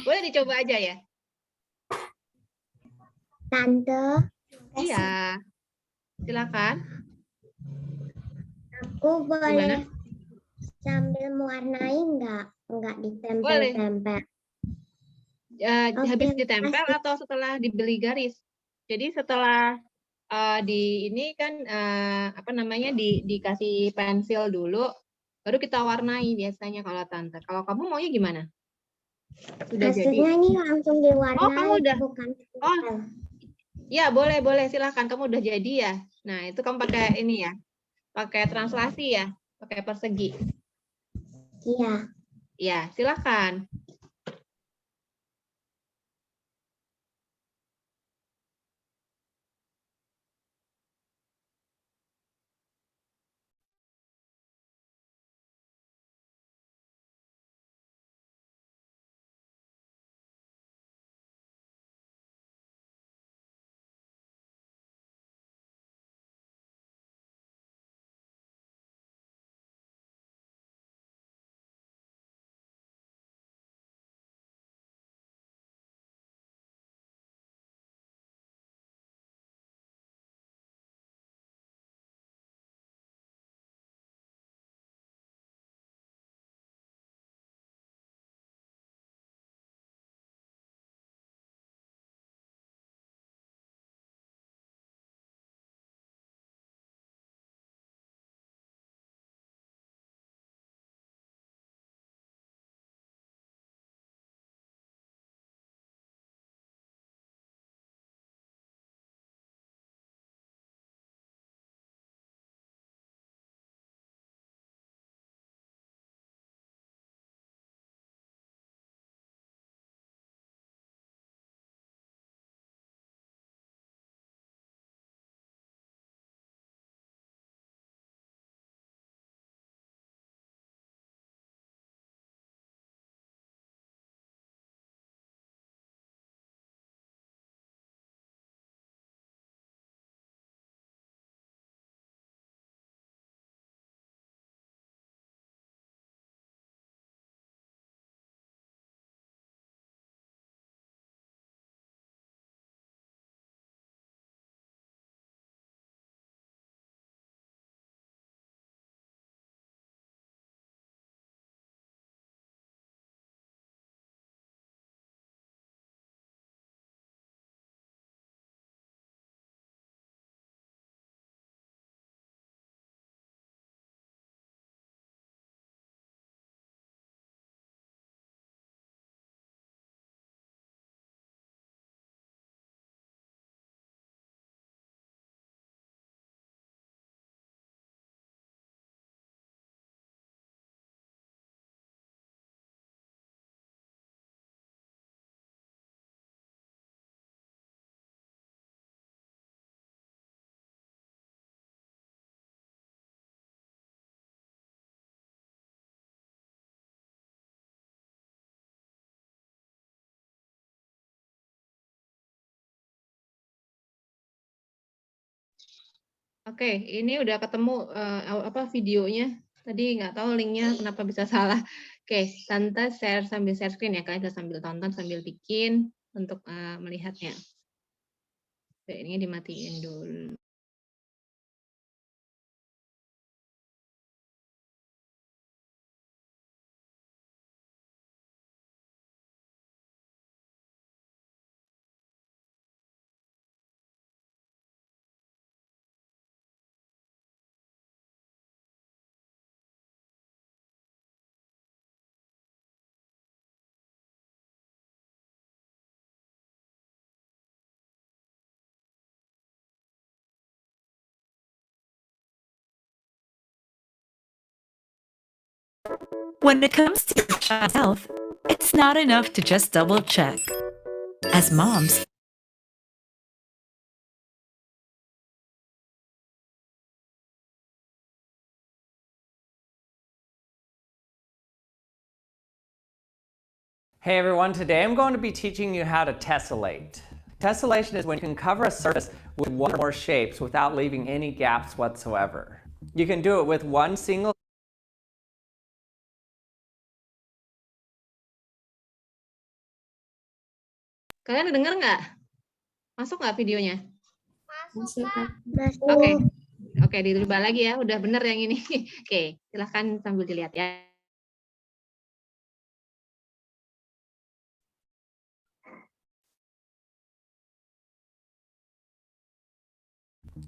Boleh dicoba aja ya. Tante. Iya. Silakan. Aku boleh Gimana? sambil mewarnai nggak? Nggak Boleh. ditempel-tempel. Habis Oke, ditempel makasih. atau setelah dibeli garis? Jadi setelah di ini kan apa namanya dikasih pensil dulu, baru kita warnai biasanya kalau tante. Kalau kamu maunya gimana? Sudah jadi? Maksudnya ini langsung diwarnai, Oh, kamu udah. bukan Oh, tempel. ya boleh silakan. Kamu udah jadi ya. Nah itu kamu pakai ini ya, pakai translasi ya, pakai persegi. Iya. Ya silakan. Oke, ini udah ketemu apa videonya. Tadi nggak tahu linknya kenapa bisa salah. Oke, Tante sambil share screen ya, kalian bisa sambil tonton sambil bikin untuk melihatnya. Oke, ini dimatiin dulu. When it comes to your child's health, it's not enough to just double check. As moms, Hey everyone, today I'm going to be teaching you how to tessellate. Tessellation is when you can cover a surface with one or more shapes without leaving any gaps whatsoever. You can do it with one single Kalian dengar nggak? Masuk nggak videonya? Oke. Oke, dirubah lagi ya. Udah bener yang ini. Oke, silahkan sambil dilihat ya.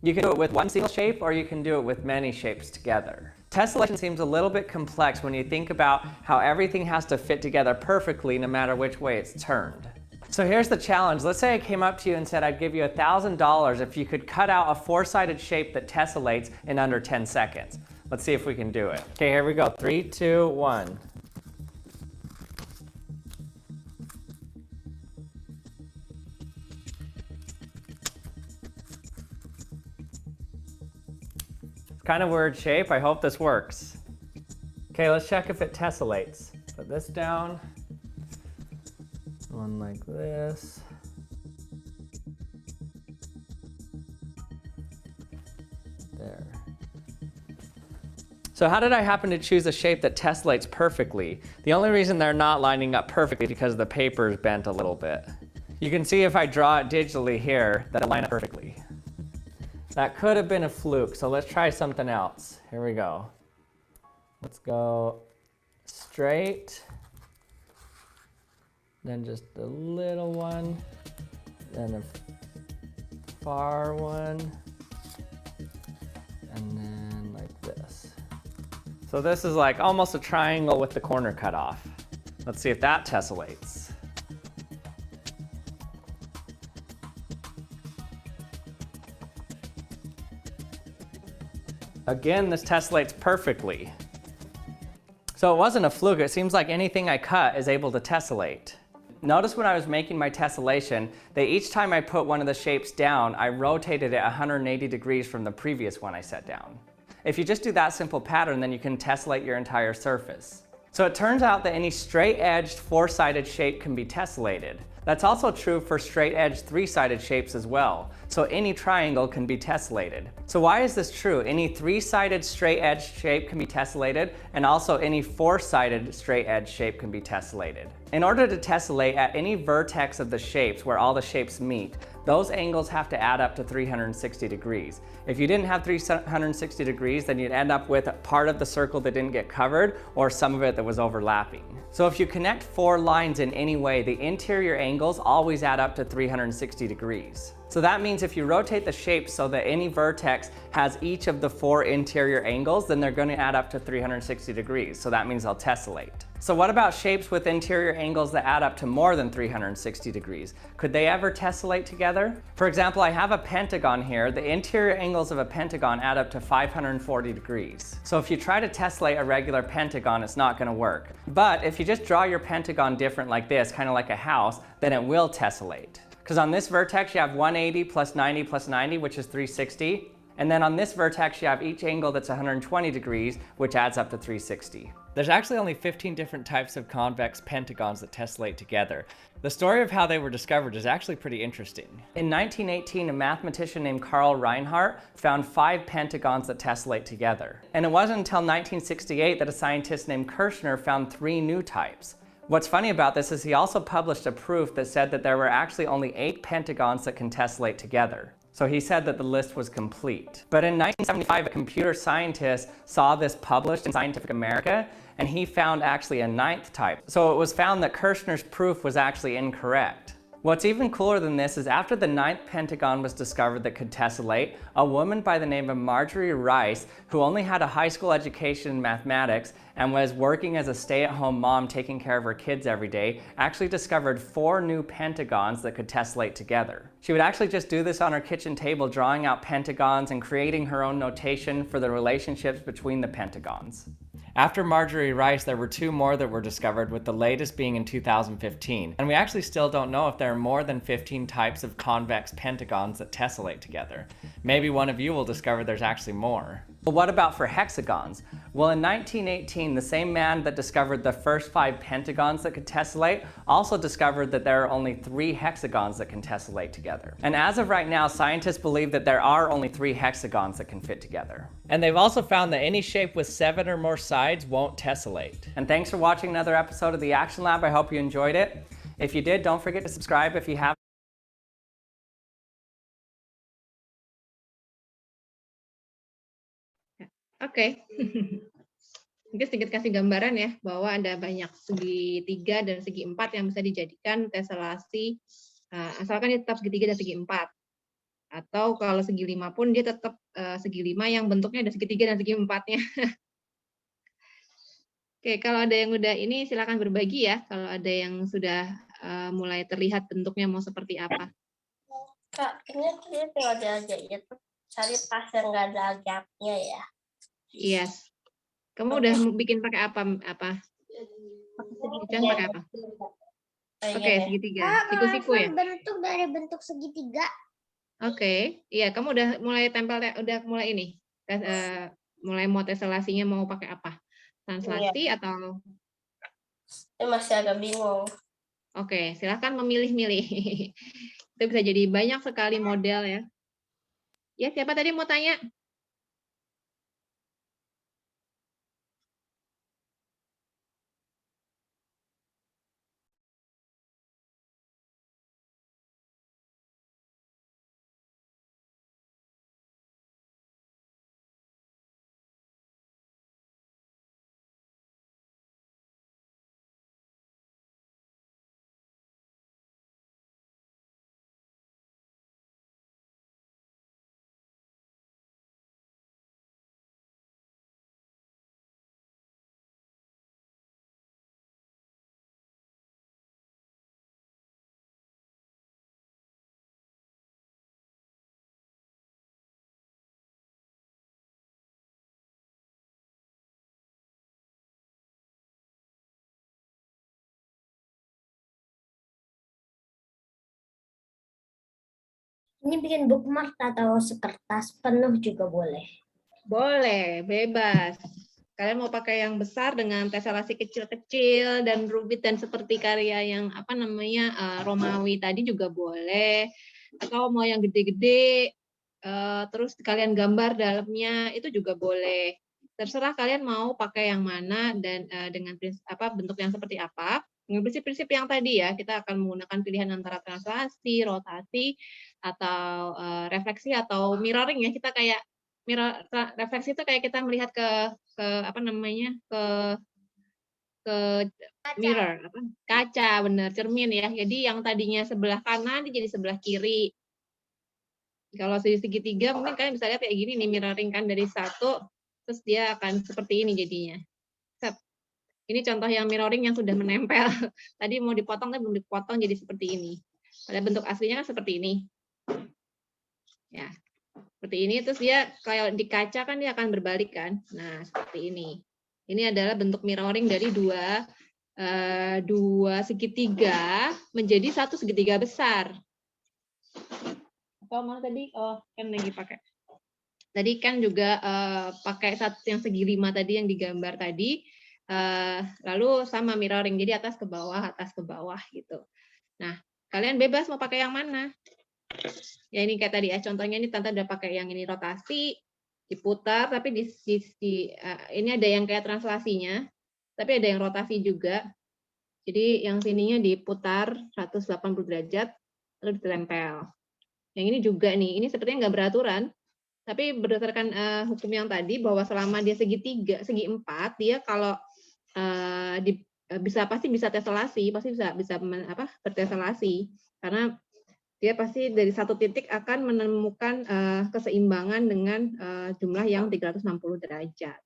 You can do it with one single shape or you can do it with many shapes together. Tessellation seems a little bit complex when you think about how everything has to fit together perfectly no matter which way it's turned. So here's the challenge. Let's say I came up to you and said I'd give you $1,000 if you could cut out a four-sided shape that tessellates in under 10 seconds. Let's see if we can do it. Okay, here we go. 3, 2, 1. Kind of weird shape. I hope this works. Okay, let's check if it tessellates. Put this down. One like this. There. So how did I happen to choose a shape that tessellates perfectly? The only reason they're not lining up perfectly is because the paper is bent a little bit. You can see if I draw it digitally here that it lines up perfectly. That could have been a fluke, so let's try something else. Here we go. Let's go straight, then just a little one, then a far one, and then like this. So this is like almost a triangle with the corner cut off. Let's see if that tessellates. Again, this tessellates perfectly. So it wasn't a fluke. It seems like anything I cut is able to tessellate. Notice when I was making my tessellation that each time I put one of the shapes down, I rotated it 180 degrees from the previous one I set down. If you just do that simple pattern, then you can tessellate your entire surface. So it turns out that any straight-edged four-sided shape can be tessellated. That's also true for straight-edged three-sided shapes as well. So any triangle can be tessellated. So why is this true? Any three-sided straight-edged shape can be tessellated, and also any four-sided straight-edged shape can be tessellated. In order to tessellate at any vertex of the shapes where all the shapes meet, those angles have to add up to 360 degrees. If you didn't have 360 degrees, then you'd end up with part of the circle that didn't get covered or some of it that was overlapping. So if you connect four lines in any way, the interior angles always add up to 360 degrees. So that means if you rotate the shape so that any vertex has each of the four interior angles, then they're going to add up to 360 degrees. So that means they'll tessellate. So what about shapes with interior angles that add up to more than 360 degrees? Could they ever tessellate together? For example, I have a pentagon here. The interior angles of a pentagon add up to 540 degrees. So if you try to tessellate a regular pentagon, it's not going to work. But if you just draw your pentagon different like this, kind of like a house, then it will tessellate. Because on this vertex, you have 180 plus 90 plus 90, which is 360. And then on this vertex, you have each angle that's 120 degrees, which adds up to 360. There's actually only 15 different types of convex pentagons that tessellate together. The story of how they were discovered is actually pretty interesting. In 1918, a mathematician named Karl Reinhardt found 5 pentagons that tessellate together. And it wasn't until 1968 that a scientist named Kirchner found 3 new types. What's funny about this is he also published a proof that said that there were actually only 8 pentagons that can tessellate together. So he said that the list was complete. But in 1975, a computer scientist saw this published in Scientific America, and he found actually a 9th type. So it was found that Kirchner's proof was actually incorrect. What's even cooler than this is after the 9th pentagon was discovered that could tessellate, a woman by the name of Marjorie Rice, who only had a high school education in mathematics and was working as a stay-at-home mom taking care of her kids every day, actually discovered 4 new pentagons that could tessellate together. She would actually just do this on her kitchen table, drawing out pentagons and creating her own notation for the relationships between the pentagons. After Marjorie Rice, there were 2 more that were discovered, with the latest being in 2015. And we actually still don't know if there are more than 15 types of convex pentagons that tessellate together. Maybe one of you will discover there's actually more. But what about for hexagons? Well, in 1918, the same man that discovered the first 5 pentagons that could tessellate also discovered that there are only 3 hexagons that can tessellate together. And as of right now, scientists believe that there are only 3 hexagons that can fit together. And they've also found that any shape with 7 or more sides won't tessellate. And thanks for watching another episode of the Action Lab. I hope you enjoyed it. If you did, don't forget to subscribe if you haven't. Oke. Mungkin sedikit kasih gambaran ya, bahwa ada banyak segi 3 dan segi 4 yang bisa dijadikan teselasi, asalkan dia tetap segitiga dan segi 4. Atau kalau segi 5 pun dia tetap segi 5 yang bentuknya ada segitiga dan segi 4-nya. Oke, kalau ada yang udah ini silakan berbagi ya, kalau ada yang sudah mulai terlihat bentuknya mau seperti apa. Kak, ini dia tinggal diajaknya tuh cari pas yang nggak ada gapnya ya. Yes. Kamu udah bikin pakai apa? Ican pakai apa? Oke, segitiga. Siku-siku ya? Bentuk dari bentuk segitiga. Oke, iya kamu udah mulai tempel, udah mulai ini, mulai mau teselasinya mau pakai apa? Translasi atau? Ini masih agak bingung. Oke, silahkan memilih-milih. Itu bisa jadi banyak sekali model ya. Ya, siapa tadi mau tanya? Ini bikin bookmark atau sekertas penuh juga boleh. Boleh, bebas. Kalian mau pakai yang besar dengan teselasi kecil-kecil dan rumit dan seperti karya yang apa namanya Romawi tadi juga boleh. Atau mau yang gede-gede, terus kalian gambar dalamnya itu juga boleh. Terserah kalian mau pakai yang mana dan dengan bentuk yang seperti apa. Dengan prinsip-prinsip yang tadi ya, kita akan menggunakan pilihan antara translasi, rotasi, atau refleksi atau mirroring ya. Kita kayak refleksi itu kayak kita melihat ke apa namanya ke mirror kaca, benar, cermin ya. Jadi yang tadinya sebelah kanan jadi sebelah kiri. Kalau segitiga mungkin kalian bisa lihat kayak gini nih, mirroring kan dari satu, terus dia akan seperti ini jadinya. Ini contoh yang mirroring yang sudah menempel. Tadi mau dipotong tapi belum dipotong jadi seperti ini. Pada bentuk aslinya kan seperti ini. Ya, seperti ini. Terus dia kalau di kaca kan dia akan berbalik kan. Nah, seperti ini. Ini adalah bentuk mirroring dari dua segitiga menjadi satu segitiga besar. Atau mana tadi? Oh, kan lagi pakai. Tadi kan juga pakai satu yang segi 5 tadi yang digambar tadi. Lalu sama mirroring, jadi atas ke bawah gitu. Nah, kalian bebas mau pakai yang mana. Ya ini kayak tadi ya, contohnya ini Tante udah pakai yang ini rotasi, diputar, tapi di sisi ini ada yang kayak translasinya, tapi ada yang rotasi juga. Jadi yang sininya diputar 180 derajat, lalu ditempel. Yang ini juga nih, ini sepertinya nggak beraturan, tapi berdasarkan hukum yang tadi bahwa selama dia segi 4, dia kalau pasti bisa teselasi, pasti bisa berteselasi, karena dia pasti dari satu titik akan menemukan keseimbangan dengan jumlah yang 360 derajat.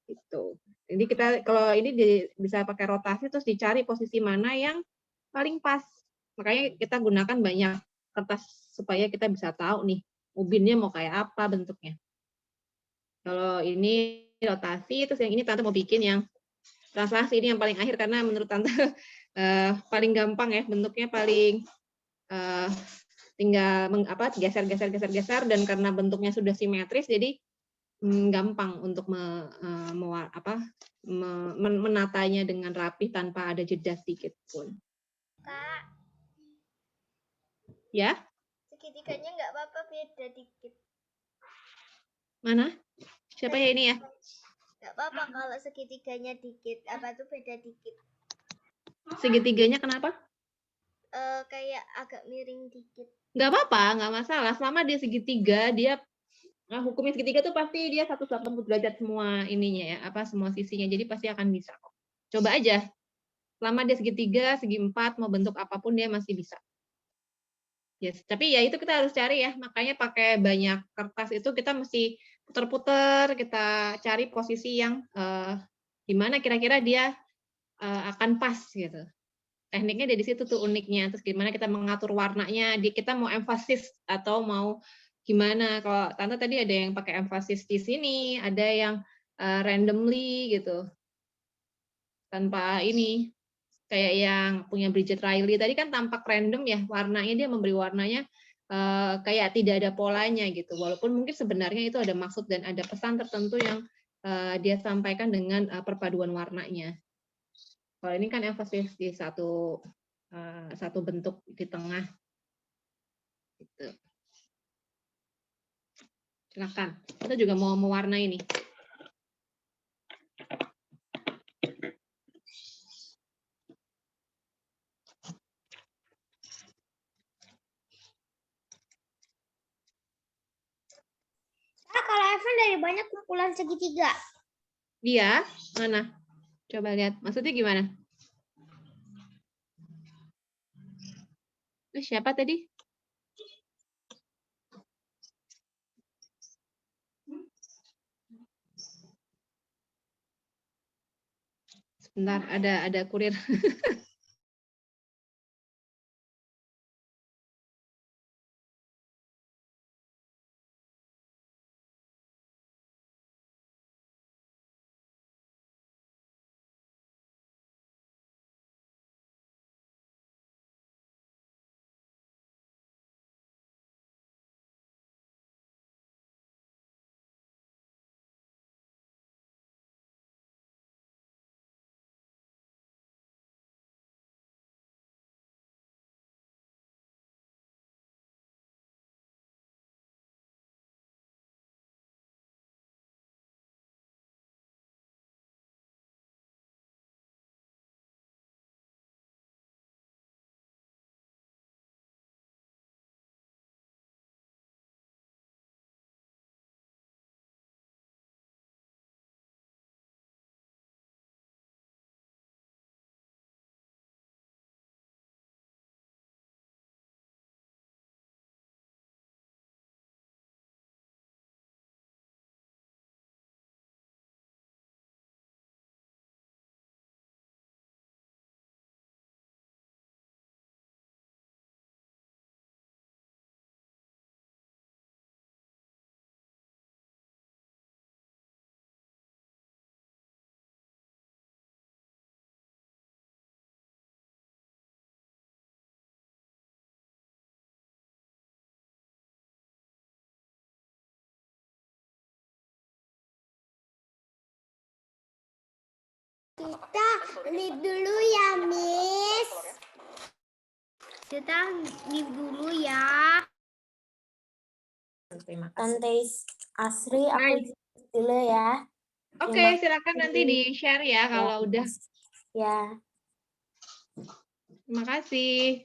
Gitu. Jadi kita kalau ini bisa pakai rotasi terus dicari posisi mana yang paling pas. Makanya kita gunakan banyak kertas supaya kita bisa tahu nih ubinnya mau kayak apa bentuknya. Kalau ini rotasi, terus yang ini Tante mau bikin yang translasi, ini yang paling akhir karena menurut Tante paling gampang ya, bentuknya paling tinggal geser dan karena bentuknya sudah simetris jadi gampang untuk menatanya dengan rapi tanpa ada jeda sedikit pun. Kak, Ya? segitiganya nggak apa-apa beda dikit. Mana? Siapa ya ini ya? Nggak apa-apa kalau segitiganya dikit. Apa tuh beda dikit? Segitiganya kenapa? Kayak agak miring dikit. Nggak apa-apa, nggak masalah. Selama dia segitiga, dia Nah, hukumnya segitiga tuh pasti dia 180 derajat semua ininya ya, semua sisinya. Jadi pasti akan bisa kok. Coba aja. Selama dia segitiga, segi 4, mau bentuk apapun dia masih bisa. Yes. Tapi ya itu kita harus cari ya. Makanya pakai banyak kertas itu kita mesti putar-putar, kita cari posisi yang di mana kira-kira dia akan pas gitu. Tekniknya dari situ tuh uniknya. Terus gimana kita mengatur warnanya, kita mau emphasis atau mau gimana. Kalau Tante tadi ada yang pakai emphasis di sini, ada yang randomly gitu. Tanpa ini, kayak yang punya Bridget Riley tadi kan tampak random ya, warnanya dia memberi warnanya kayak tidak ada polanya gitu. Walaupun mungkin sebenarnya itu ada maksud dan ada pesan tertentu yang dia sampaikan dengan perpaduan warnanya. Kalau ini kan emphasis di satu bentuk di tengah. Gitu. Silakan. Kita juga mau mewarnai nih. Kalau Evan dari banyak kumpulan segitiga. Dia mana? Coba lihat. Maksudnya gimana? Siapa tadi? Sebentar, ada kurir. Kita leave dulu ya, Miss. Kita leave dulu ya. Terima kasih. Tante Asri, aku dulu ya. Oke, silakan nanti di-share ya kalau udah. Ya. Terima kasih.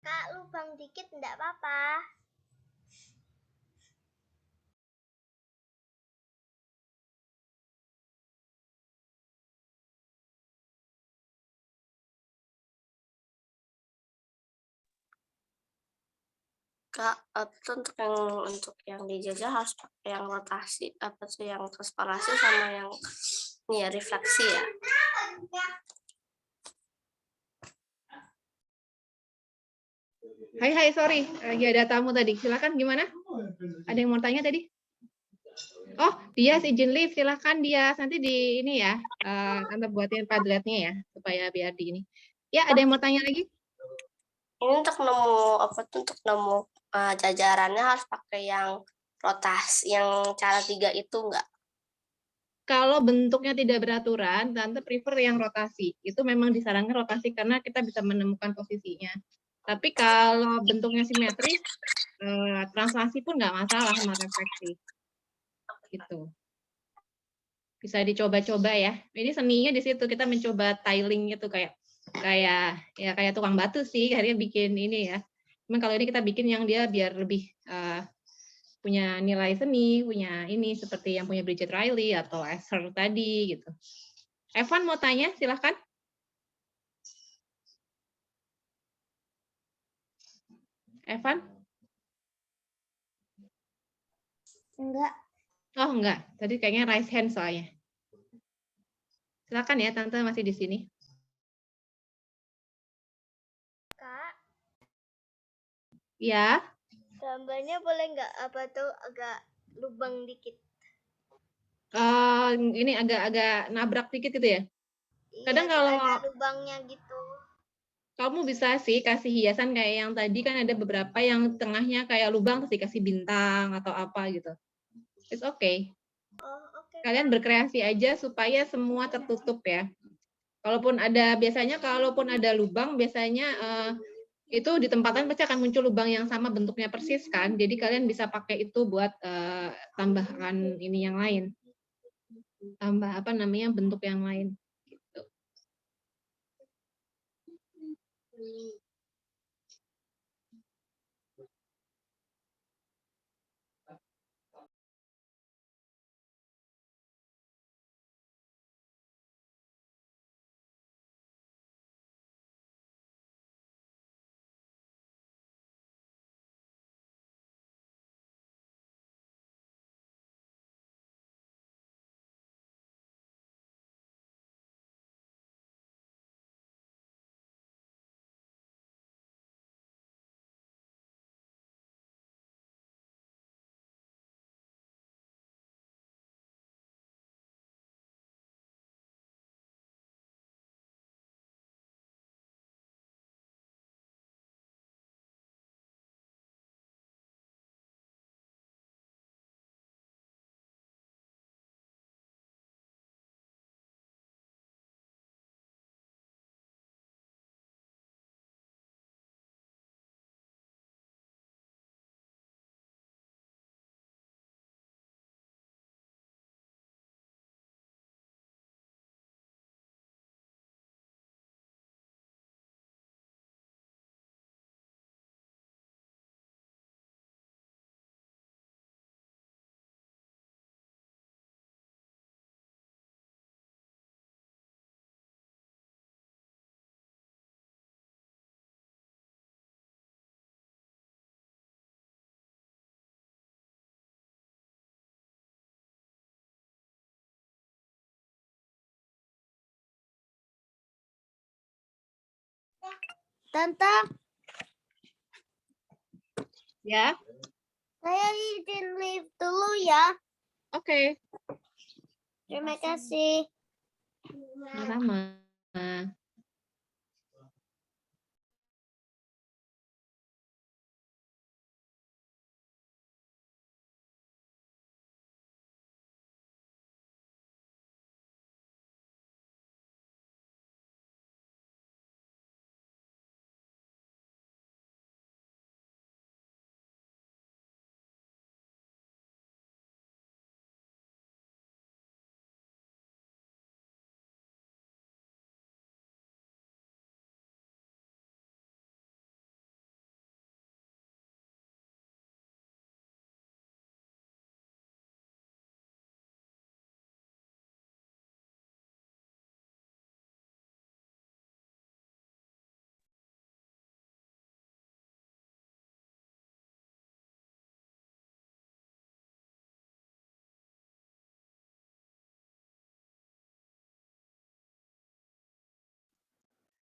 Kak, lubang dikit enggak apa-apa. Kak, untuk yang dijajah harus pakai yang rotasi, apa tuh yang transparasi sama yang ini ya refleksi ya. Hai, sorry, lagi ada tamu tadi. Silakan gimana? Ada yang mau tanya tadi? Oh, dia izin live, silakan dia. Nanti di ini ya, Tante buatin Padletnya ya, supaya biar di ini. Ya, ada yang mau tanya lagi? Ini untuk nemu jajarannya harus pakai yang rotasi, yang cara 3 itu enggak? Kalau bentuknya tidak beraturan, Tante prefer yang rotasi. Itu memang disarankan rotasi karena kita bisa menemukan posisinya. Tapi kalau bentuknya simetris, translasi pun nggak masalah sama refleksi. Gitu. Bisa dicoba-coba ya. Ini seninya di situ, kita mencoba tiling itu kayak tukang batu sih, akhirnya bikin ini ya. Cuman kalau ini kita bikin yang dia biar lebih punya nilai seni, punya ini seperti yang punya Bridget Riley atau Esther tadi gitu. Evan mau tanya, silahkan. Evan? Enggak. Oh enggak, tadi kayaknya raise hand soalnya. Silakan ya, Tante masih di sini. Kak, Ya. gambarnya boleh nggak agak lubang dikit? Ini agak nabrak dikit gitu ya. Kadang kalau ada lubangnya gitu. Kamu bisa sih kasih hiasan kayak yang tadi kan ada beberapa yang tengahnya kayak lubang terus dikasih bintang atau apa gitu. It's okay. Oh, oke. Kalian berkreasi aja supaya semua tertutup ya. Biasanya kalaupun ada lubang, biasanya itu di tempatan pasti akan muncul lubang yang sama bentuknya persis kan. Jadi kalian bisa pakai itu buat tambahan ini yang lain. Tambah bentuk yang lain. Gitu. Tante, Ya. saya izin leave dulu ya. Oke. Terima kasih. Sama-sama.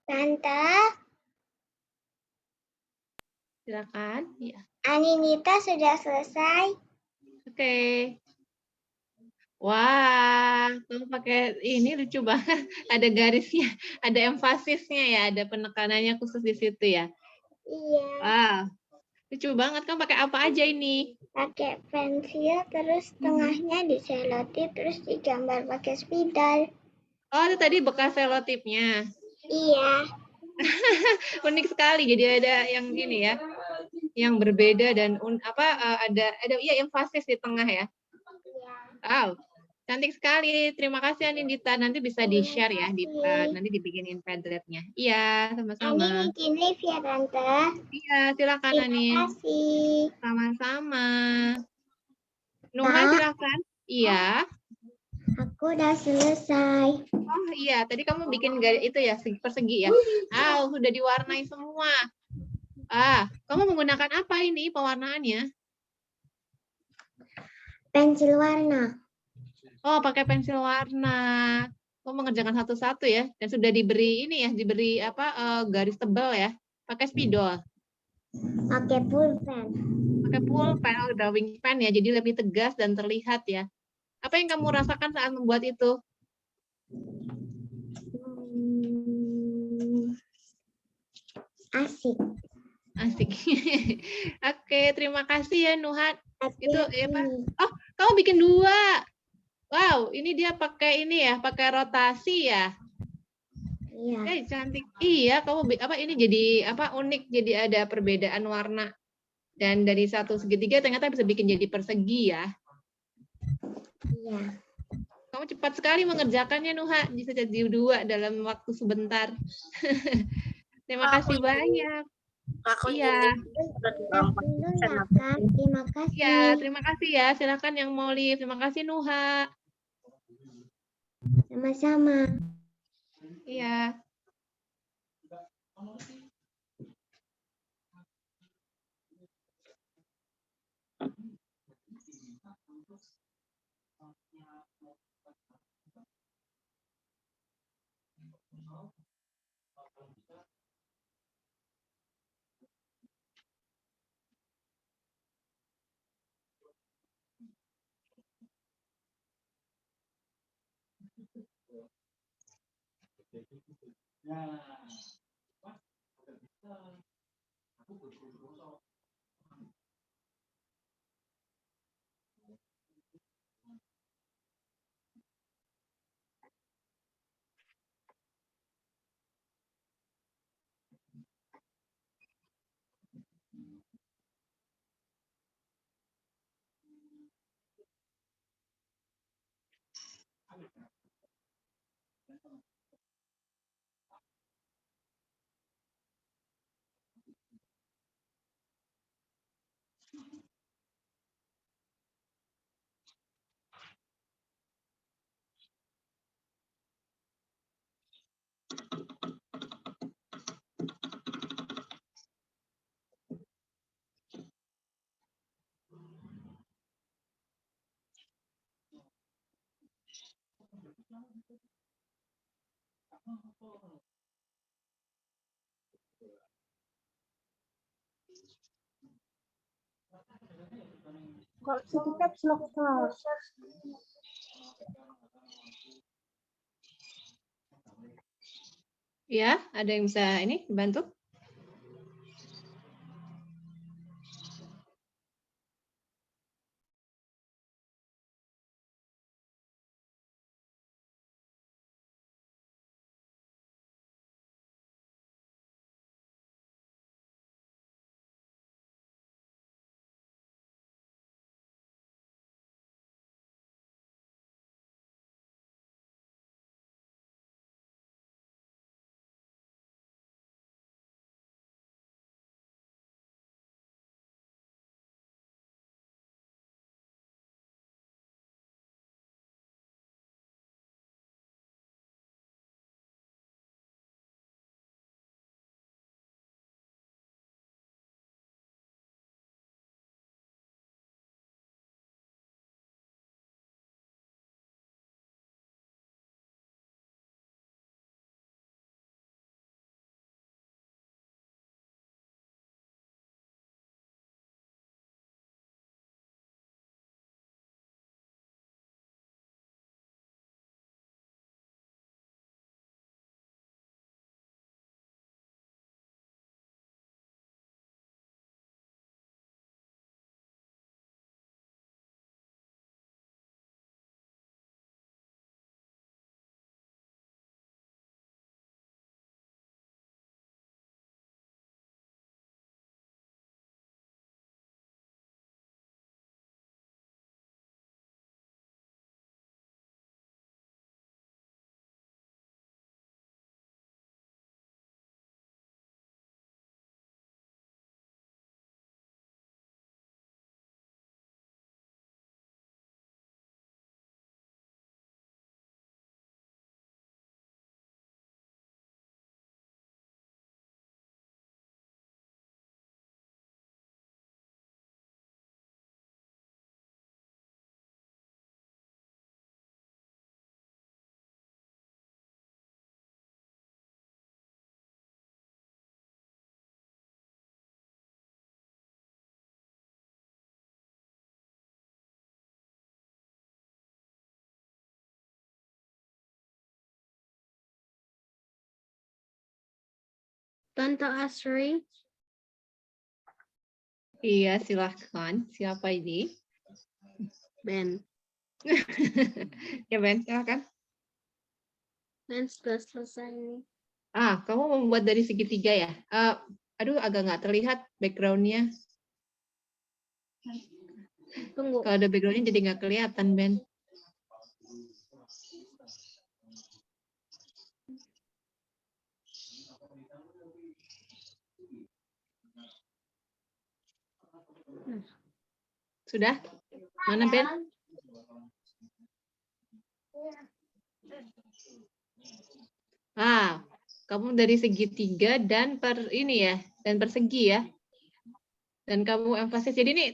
Tante, Silakan. Ya. Aninita sudah selesai. Oke. Wah, kamu pakai ini lucu banget. Ada garisnya, ada emfasisnya ya, ada penekanannya khusus di situ ya. Iya. Wah, lucu banget. Kamu pakai apa aja ini? Pakai pensil, terus tengahnya diselotip, terus digambar pakai spidol. Oh, itu tadi bekas selotipnya. Iya. Unik sekali. Jadi ada yang ini ya, yang berbeda dan ada iya emfasis di tengah ya. Wow, cantik sekali. Terima kasih Anindita. Nanti bisa di-share ya, nanti dibikinin Padletnya. Iya, sama-sama. Ani bikin live ya, Tante. Iya, silakan Terima Anin. kasih. Sama-sama. Nuha, Kak, silakan. Iya. aku udah selesai. Oh iya, tadi kamu bikin itu ya, persegi ya. Sudah diwarnai semua. Kamu menggunakan apa ini pewarnaannya? Pensil warna. Oh, pakai pensil warna. Kamu mengerjakan satu-satu ya, dan sudah diberi ini ya, diberi garis tebal ya. Pakai spidol. Pakai pulpen. Pakai pulpen, drawing pen ya, jadi lebih tegas dan terlihat ya. Apa yang kamu rasakan saat membuat itu? Asik. Asik. Oke, terima kasih ya Nuhat. Itu ya Pak. Ini. Oh, kamu bikin 2. Wow, ini dia pakai ini ya, pakai rotasi ya. Iya. Cantik. Iya, kamu ini jadi unik, jadi ada perbedaan warna. Dan dari satu segitiga ternyata bisa bikin jadi persegi ya. Iya. Kamu cepat sekali mengerjakannya Nuha, bisa jadi 2 dalam waktu sebentar. Terima kasih banyak. Aku Iya. Dulu ya, Kak. Terima kasih. Ya, terima kasih ya. Silakan yang mau live. Terima kasih Nuha. Sama-sama. Iya. Ya, ada yang bisa ini bantu? Tante Asri. Iya, silahkan. Siapa ini? Ben. Ya, Ben, silahkan. Ben sudah selesai nih. Kamu membuat dari segitiga ya? Aduh, agak nggak terlihat background-nya. Tunggu. Kalau ada background-nya jadi nggak kelihatan, Ben. Sudah? Mana, Ben? Kamu dari segitiga dan ini ya, dan persegi ya. Dan kamu emfasis. Jadi ini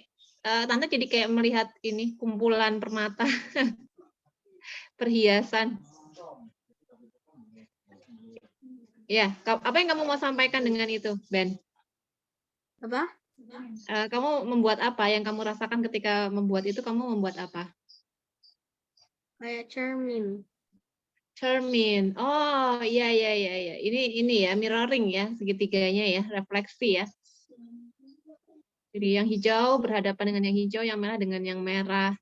Tante jadi kayak melihat ini kumpulan permata perhiasan. Ya, apa yang kamu mau sampaikan dengan itu, Ben? Apa? Kamu membuat apa? Yang kamu rasakan ketika membuat itu, kamu membuat apa? Kayak cermin. Cermin. Oh, iya iya iya iya. Ini ya mirroring ya, segitiganya ya, refleksi ya. Jadi yang hijau berhadapan dengan yang hijau, yang merah dengan yang merah.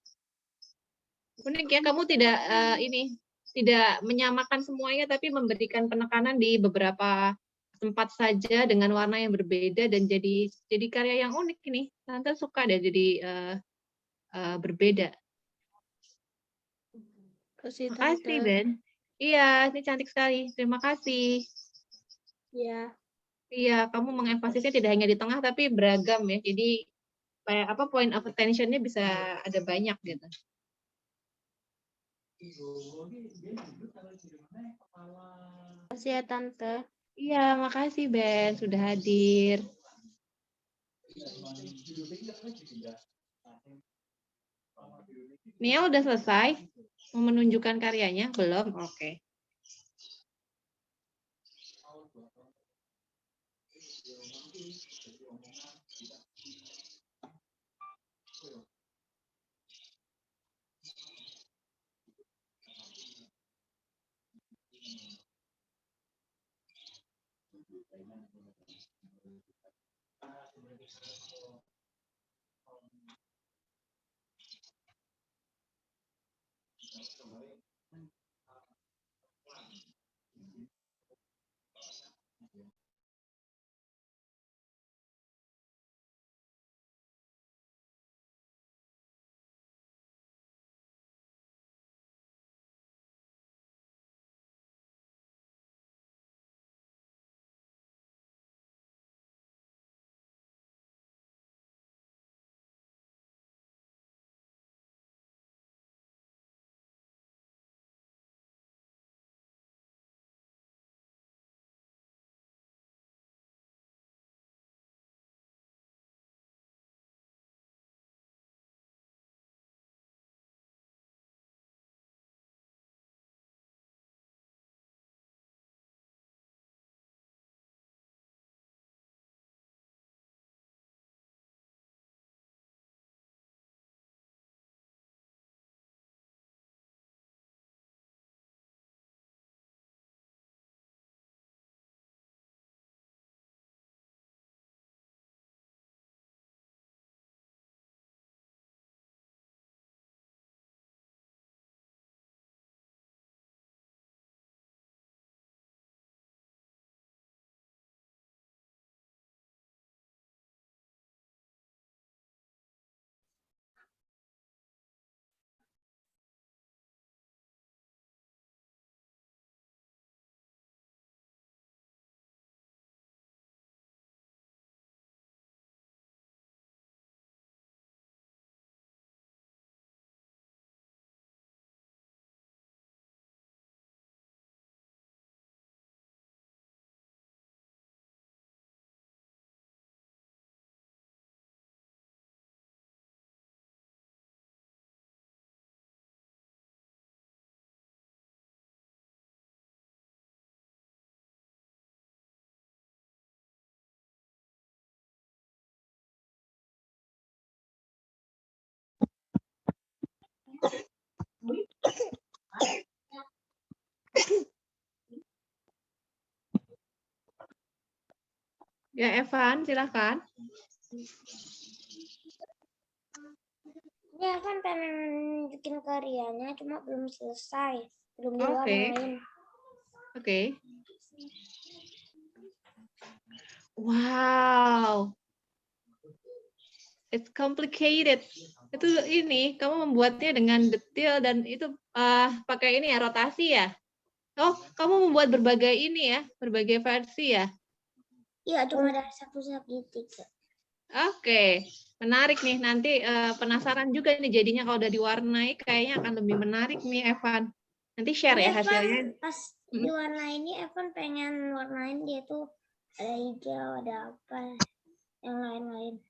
Unik ya, kamu tidak menyamakan semuanya, tapi memberikan penekanan di beberapa tempat saja dengan warna yang berbeda dan jadi karya yang unik ini. Tante suka deh jadi berbeda. Kasih Makasih, Tante. Ben. Iya, ini cantik sekali. Terima kasih. Ya. Iya, kamu mengemfasisnya tidak hanya di tengah, tapi beragam ya. Jadi, point of attention-nya bisa ada banyak gitu. Kasih ya Tante. Iya, makasih Ben sudah hadir. Nia udah selesai? Mau menunjukkan karyanya? Belum? Oke. Ya, Evan, silakan. Ya kan pengen bikin karyanya, cuma belum selesai, belum Oke. diwarnain. Oke. Wow. It's complicated. Itu ini, kamu membuatnya dengan detail dan itu pakai ini ya, rotasi ya? Oh, kamu membuat berbagai ini ya, berbagai versi ya? Iya, cuma ada satu segitiga. Oke, menarik nih. Nanti penasaran juga nih jadinya kalau udah diwarnai, kayaknya akan lebih menarik nih, Evan. Nanti share ya hasilnya. Pas diwarnain ini, Evan pengen warnain dia tuh ada hijau, ada apa, yang lain-lain.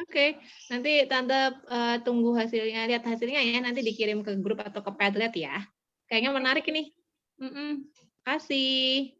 Oke, nanti Tante tunggu hasilnya, lihat hasilnya ya, nanti dikirim ke grup atau ke Padlet ya. Kayaknya menarik ini. Kasih.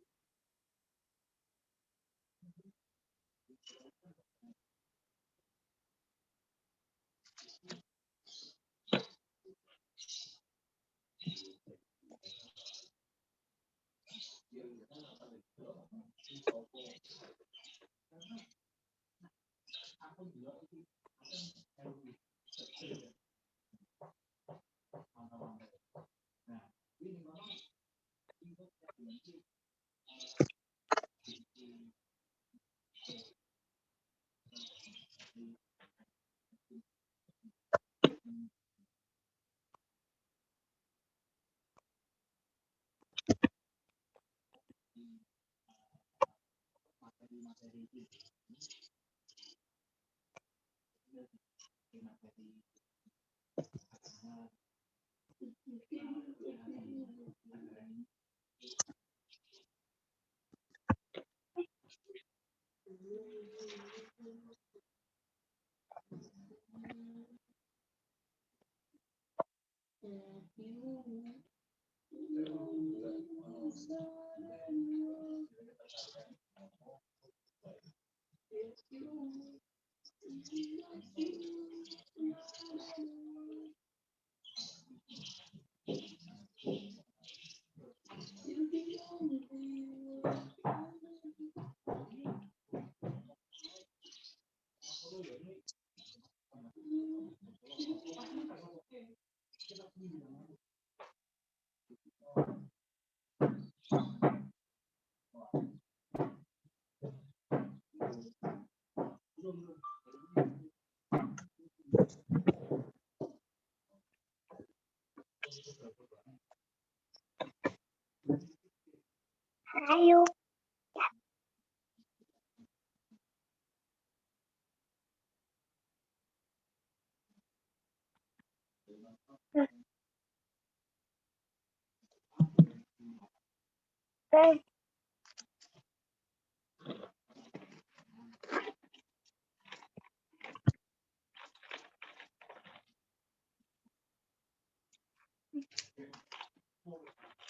Ayo.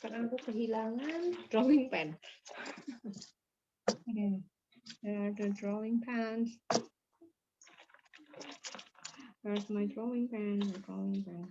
Sekarang aku kehilangan drawing pen. There are the drawing pens. Where's my drawing pen? My drawing pen.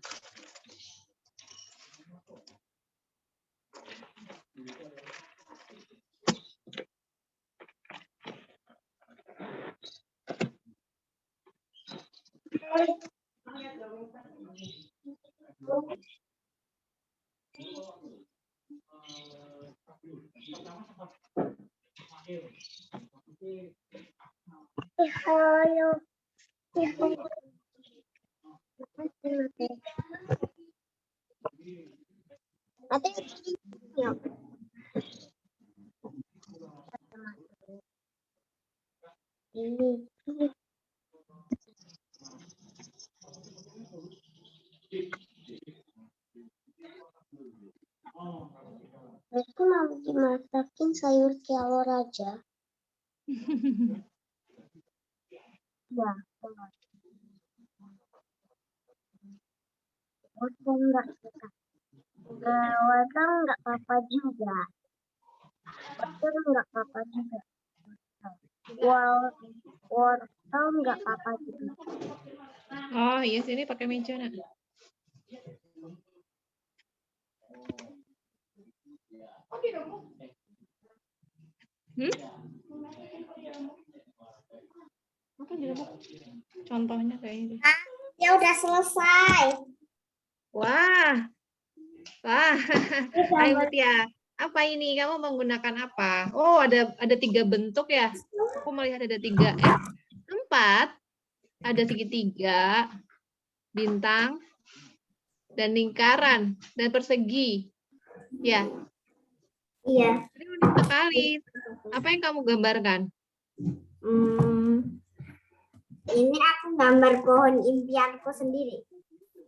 Aku mau dimasakin sayur kelor aja. Ya. Wortel enggak suka. Wortel enggak apa-apa juga. Wortel enggak apa-apa juga. Wortel enggak apa-apa juga. Oh iya, sini pakai meja nak. Apa contohnya kayak ini? Ya udah selesai. Wah. Hai Mutia. Apa ini? Kamu menggunakan apa? Oh, ada 3 bentuk ya. Aku melihat ada 4. Ada segitiga, bintang, dan lingkaran, dan persegi. Ya. Iya. Ini unik sekali. Apa yang kamu gambarkan? Ini aku gambar pohon impianku sendiri.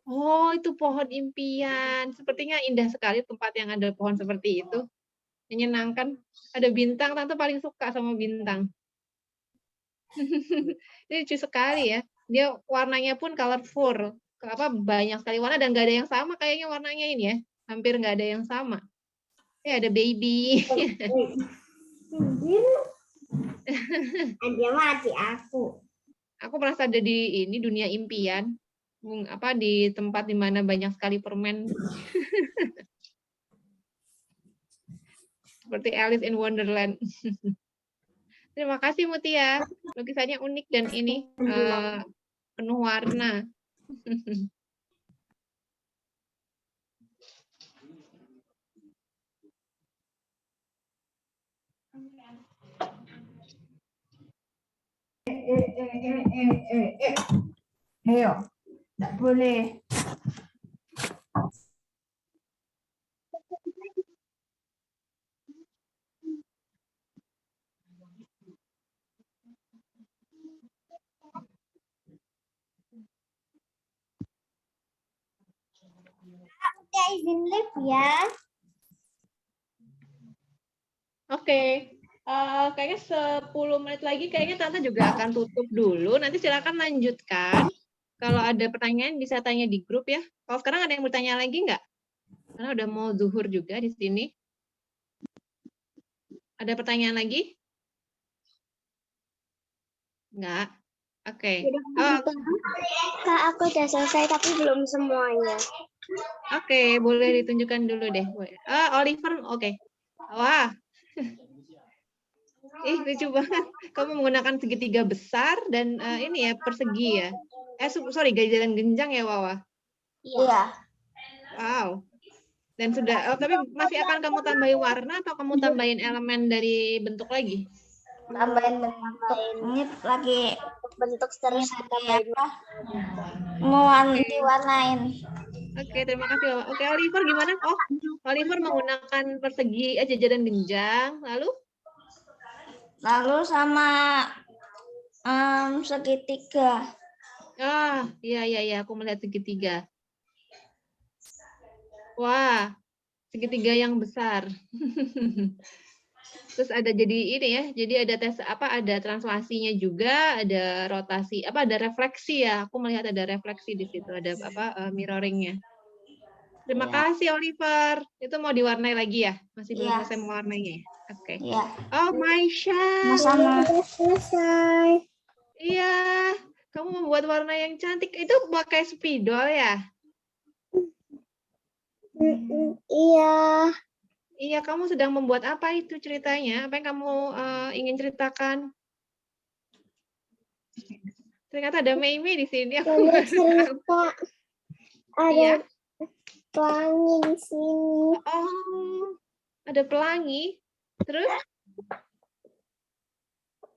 Oh, itu pohon impian. Sepertinya indah sekali tempat yang ada pohon seperti itu. Menyenangkan. Ada bintang, Tante paling suka sama bintang. Ini lucu sekali ya. Dia warnanya pun colorful. Banyak sekali warna dan nggak ada yang sama kayaknya warnanya ini ya. Hampir nggak ada yang sama. Ada baby. Dia mati aku. Aku merasa ada di dunia impian. Di tempat di mana banyak sekali permen. Seperti Alice in Wonderland. Terima kasih Mutia. Lukisannya unik dan ini penuh warna. Ayo, nggak boleh. Udah izin live ya. Oke. Kayaknya 10 menit lagi kayaknya Tante juga akan tutup dulu. Nanti silakan lanjutkan. Kalau ada pertanyaan bisa tanya di grup ya. Kalau sekarang ada yang bertanya lagi nggak? Karena udah mau zuhur juga di sini. Ada pertanyaan lagi? Nggak? Oke. Kak, aku udah selesai tapi belum semuanya. Oke, boleh ditunjukkan dulu deh. Oliver, oke. Wah. Lucu banget. Kamu menggunakan segitiga besar dan ini ya persegi ya. Sorry, ganjalan genjang ya, Wawa. Iya. Wow. Dan sudah, tapi masih akan kamu tambahin warna atau kamu tambahin elemen dari bentuk lagi? Tambahin bentuk. Ini lagi bentuk terus tambahin apa? Mau diwarnain. Oke, terima kasih, Wawa. Oke, Oliver gimana? Oh, Oliver menggunakan persegi jajaran genjang, Lalu sama segitiga. Iya, aku melihat segitiga. Wah, segitiga yang besar. Terus ada jadi ini ya, jadi ada ada translasinya juga, ada rotasi, ada refleksi ya. Aku melihat ada refleksi di situ, ada mirroringnya. Terima kasih Oliver. Itu mau diwarnai lagi ya? Masih belum selesai mewarnainya ya? Oke. Iya. Oh, Maisha. Sama. Selesai. Iya, kamu membuat warna yang cantik. Itu pakai spidol ya? Iya. Iya, kamu sedang membuat apa itu ceritanya? Apa yang kamu ingin ceritakan? Ternyata ada Mei di sini. Aku cerita. Ada pelangi di sini. Oh, ada pelangi. Terus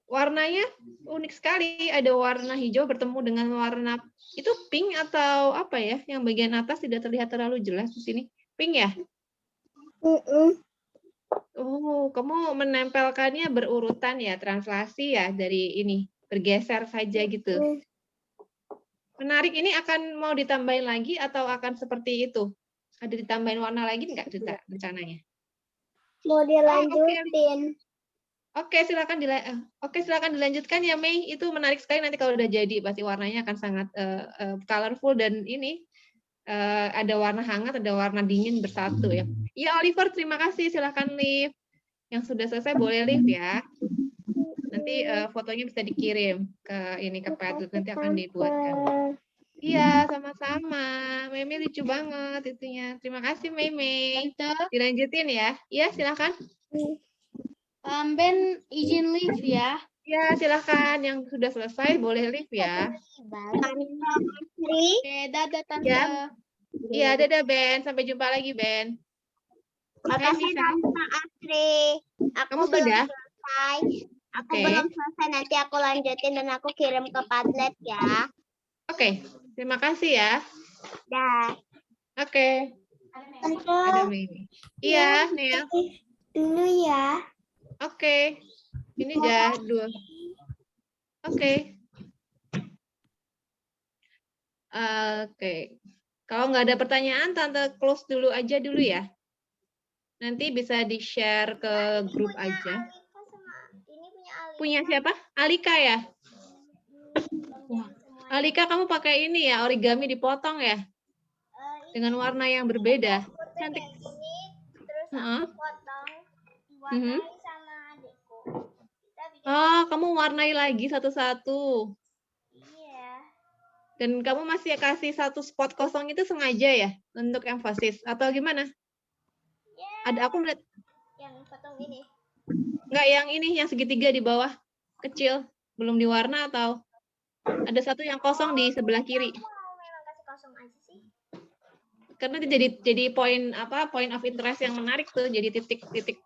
warnanya unik sekali. Ada warna hijau bertemu dengan warna itu pink atau apa ya? Yang bagian atas tidak terlihat terlalu jelas di sini. Pink ya? Oh, kamu menempelkannya berurutan ya, translasi ya dari ini, bergeser saja gitu. Menarik, ini akan mau ditambahin lagi atau akan seperti itu? Ada ditambahin warna lagi nggak rencananya? Mau dilanjutin. Oke, silakan dilanjutkan ya Mei. Itu menarik sekali nanti kalau udah jadi, pasti warnanya akan sangat colorful dan ini ada warna hangat, ada warna dingin bersatu ya. Iya Oliver, terima kasih. Silakan live. Yang sudah selesai boleh live ya. Nanti fotonya bisa dikirim ke Padlet, nanti akan dibuatkan. Iya, sama-sama. Mei lucu banget itunya. Terima kasih Mei. Dilanjutin ya. Iya, silakan. Ben izin live ya. Ya, silakan. Yang sudah selesai boleh live ya. Oke, dadah Tante. Ya. Iya, dadah Ben. Sampai jumpa lagi Ben. Makasih Nisa. Tante Astri. Kamu sudah? Selesai. Aku Oke. belum selesai, nanti aku lanjutin dan aku kirim ke Padlet ya. Oke. Terima kasih ya. Dah. Oke. Ada Mei. Iya, Nel. Dulu ya. Oke. Ini udah 2. Oke. Oke. Kalau nggak ada pertanyaan, Tante close dulu aja dulu ya. Nanti bisa di-share ke grup aja. Punya siapa? Alika ya? Alika, kamu pakai ini ya, origami dipotong ya? Dengan warna yang berbeda. Cantik. Terus Heeh. potong Mhm. sama adikku. Oh, kamu warnai lagi satu-satu. Iya. Dan kamu masih kasih satu spot kosong itu sengaja ya? Untuk emphasis? Atau gimana? Ada aku melihat. Yang potong ini. Enggak, yang ini, yang segitiga di bawah. Kecil. Belum diwarna atau? Ada satu yang kosong di sebelah kiri. Memang kasih kosong aja sih. Karena itu jadi point of interest yang menarik tuh, jadi titik-titik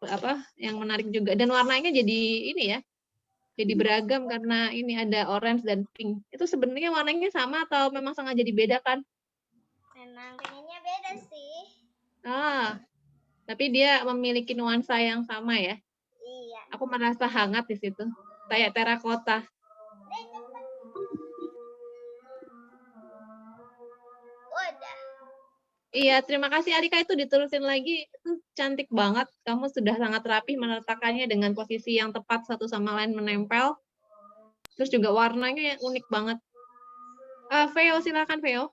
yang menarik juga, dan warnanya jadi ini ya, jadi beragam karena ini ada orange dan pink. Itu sebenarnya warnanya sama atau memang sengaja dibedakan? Memang pengennya beda sih. Tapi dia memiliki nuansa yang sama ya. Iya. Aku merasa hangat di situ, kayak terakota. Udah. Iya, terima kasih Alika, itu diterusin lagi. Itu cantik banget. Kamu sudah sangat rapih meletakkannya dengan posisi yang tepat satu sama lain menempel. Terus juga warnanya yang unik banget. Veo, silakan Veo.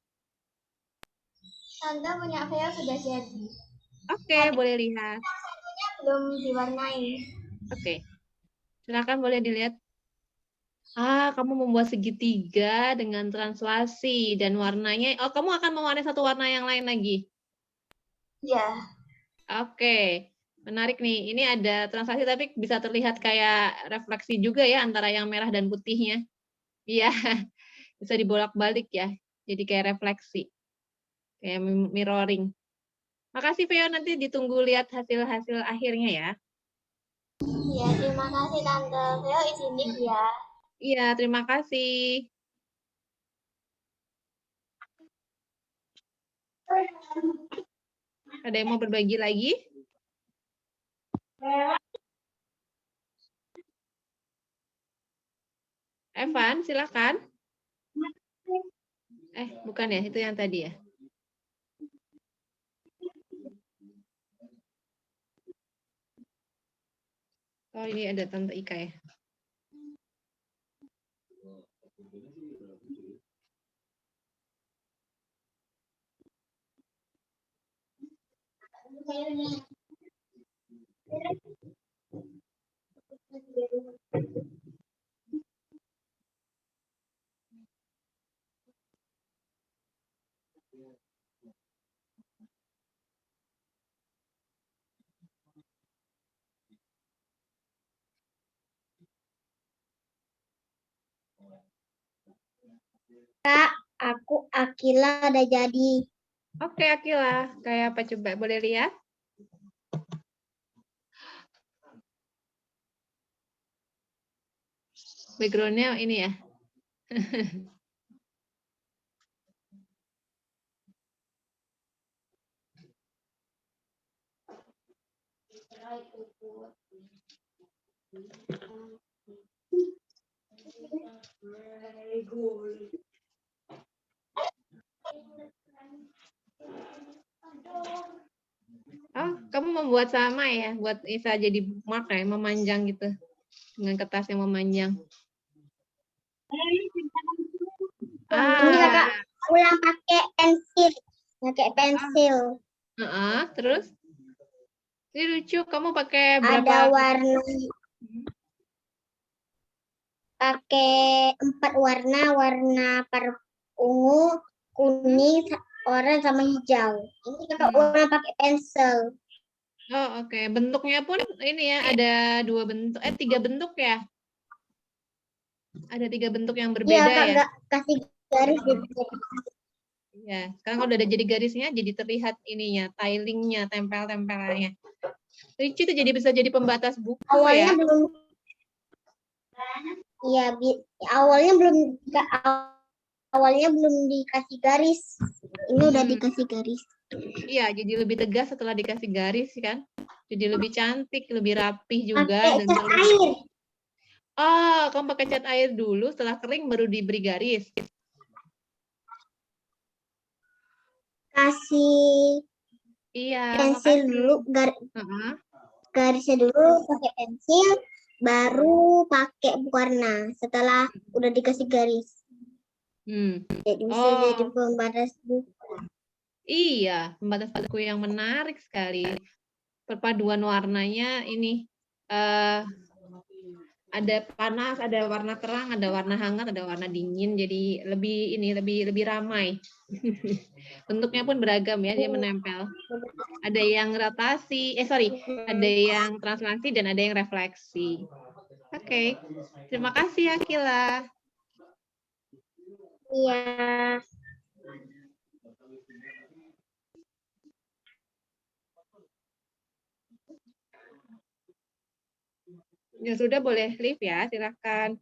Tante punya Veo sudah jadi. Oke, boleh lihat. Belum diwarnai. Oke. Silakan boleh dilihat. Kamu membuat segitiga dengan translasi dan warnanya. Oh, kamu akan mewarnai satu warna yang lain lagi. Iya. Oke, menarik nih. Ini ada translasi tapi bisa terlihat kayak refleksi juga ya antara yang merah dan putihnya. Iya, bisa dibolak-balik ya. Jadi kayak refleksi, kayak mirroring. Makasih Veo, nanti ditunggu lihat hasil-hasil akhirnya ya. Iya, terima kasih Tante. Veo izin ya. Iya, terima kasih. Ada yang mau berbagi lagi? Evan, silakan. Bukan ya, itu yang tadi ya. Oh, ini ada Tante Ika ya. Kak, aku Akila udah jadi. Oke, Akila. Kayak apa coba? Boleh lihat? Background-nya ini ya. Oh, kamu membuat sama ya, buat bisa jadi bookmark ya, memanjang gitu, dengan kertas yang memanjang. Ini kakak ulang pakai pensil. Terus? Ini lucu, kamu pakai berapa? Ada warna. Pakai 4 warna, warna ungu, kuning, oranye sama hijau. Ini kakak ulang pakai pensil. Oh, oke. Bentuknya pun ini ya, ada 3 bentuk ya? Ada 3 bentuk yang Iya, berbeda Kak, ya? nggak kasih garis gitu. Ya, sekarang kalau udah jadi garisnya, jadi terlihat ininya, tilingnya, tempel-tempelannya. Lucu itu bisa jadi pembatas buku Awalnya ya. belum. Iya, awalnya belum dikasih garis. Ini udah dikasih garis. Iya, jadi lebih tegas setelah dikasih garis kan. Jadi lebih cantik, lebih rapih juga. Pakai cat air. Oh, kamu pakai cat air dulu, setelah kering baru diberi garis. Kasih Iya, pensil makasih. dulu, garisnya dulu pakai pensil, baru pakai warna. Setelah udah dikasih garis. Jadi bisa jadi pembatas buku. Iya, pembatas buku yang menarik sekali. Perpaduan warnanya ini ada panas, ada warna terang, ada warna hangat, ada warna dingin. Jadi lebih ramai. Bentuknya pun beragam ya, dia menempel. Ada yang rotasi, ada yang translasi dan ada yang refleksi. Oke. Terima kasih Akila. Iya. Ya sudah, boleh live ya, silakan.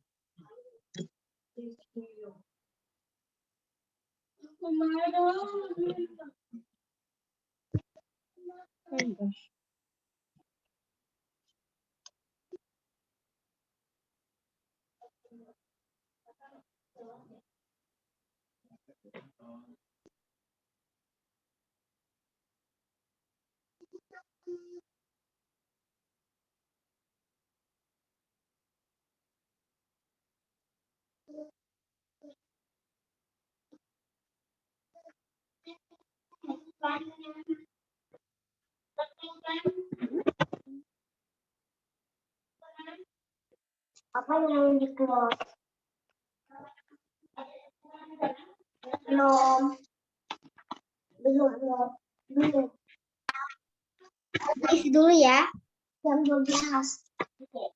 Apa yang di close? Belum. Isi dulu ya. Jam 12. Oke.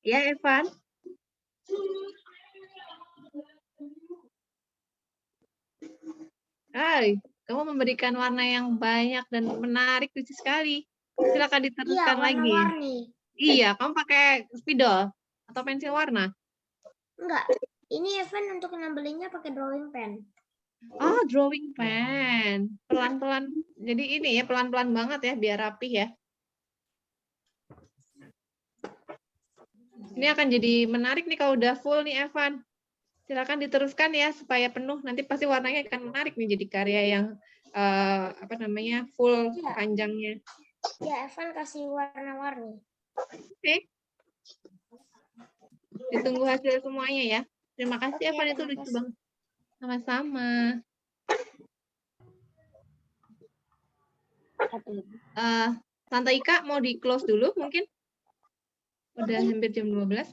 Ya, Evan. Hai, kamu memberikan warna yang banyak dan menarik, lucu sekali. Silakan diteruskan lagi. Warna-warni. Iya, kamu pakai spidol atau pensil warna? Enggak. Ini Evan untuk nambelinya pakai drawing pen. Oh, drawing pen. Pelan-pelan. Jadi ini ya, pelan-pelan banget ya, biar rapih ya. Ini akan jadi menarik nih kalau udah full nih, Evan. Silakan diteruskan ya supaya penuh. Nanti pasti warnanya akan menarik nih jadi karya yang full panjangnya. Ya, Evan kasih warna-warni. Oke. Ditunggu hasil semuanya ya. Terima kasih Evan, itu lucu banget. Sama-sama. Tante Ika mau di close dulu mungkin? Udah hampir jam 12.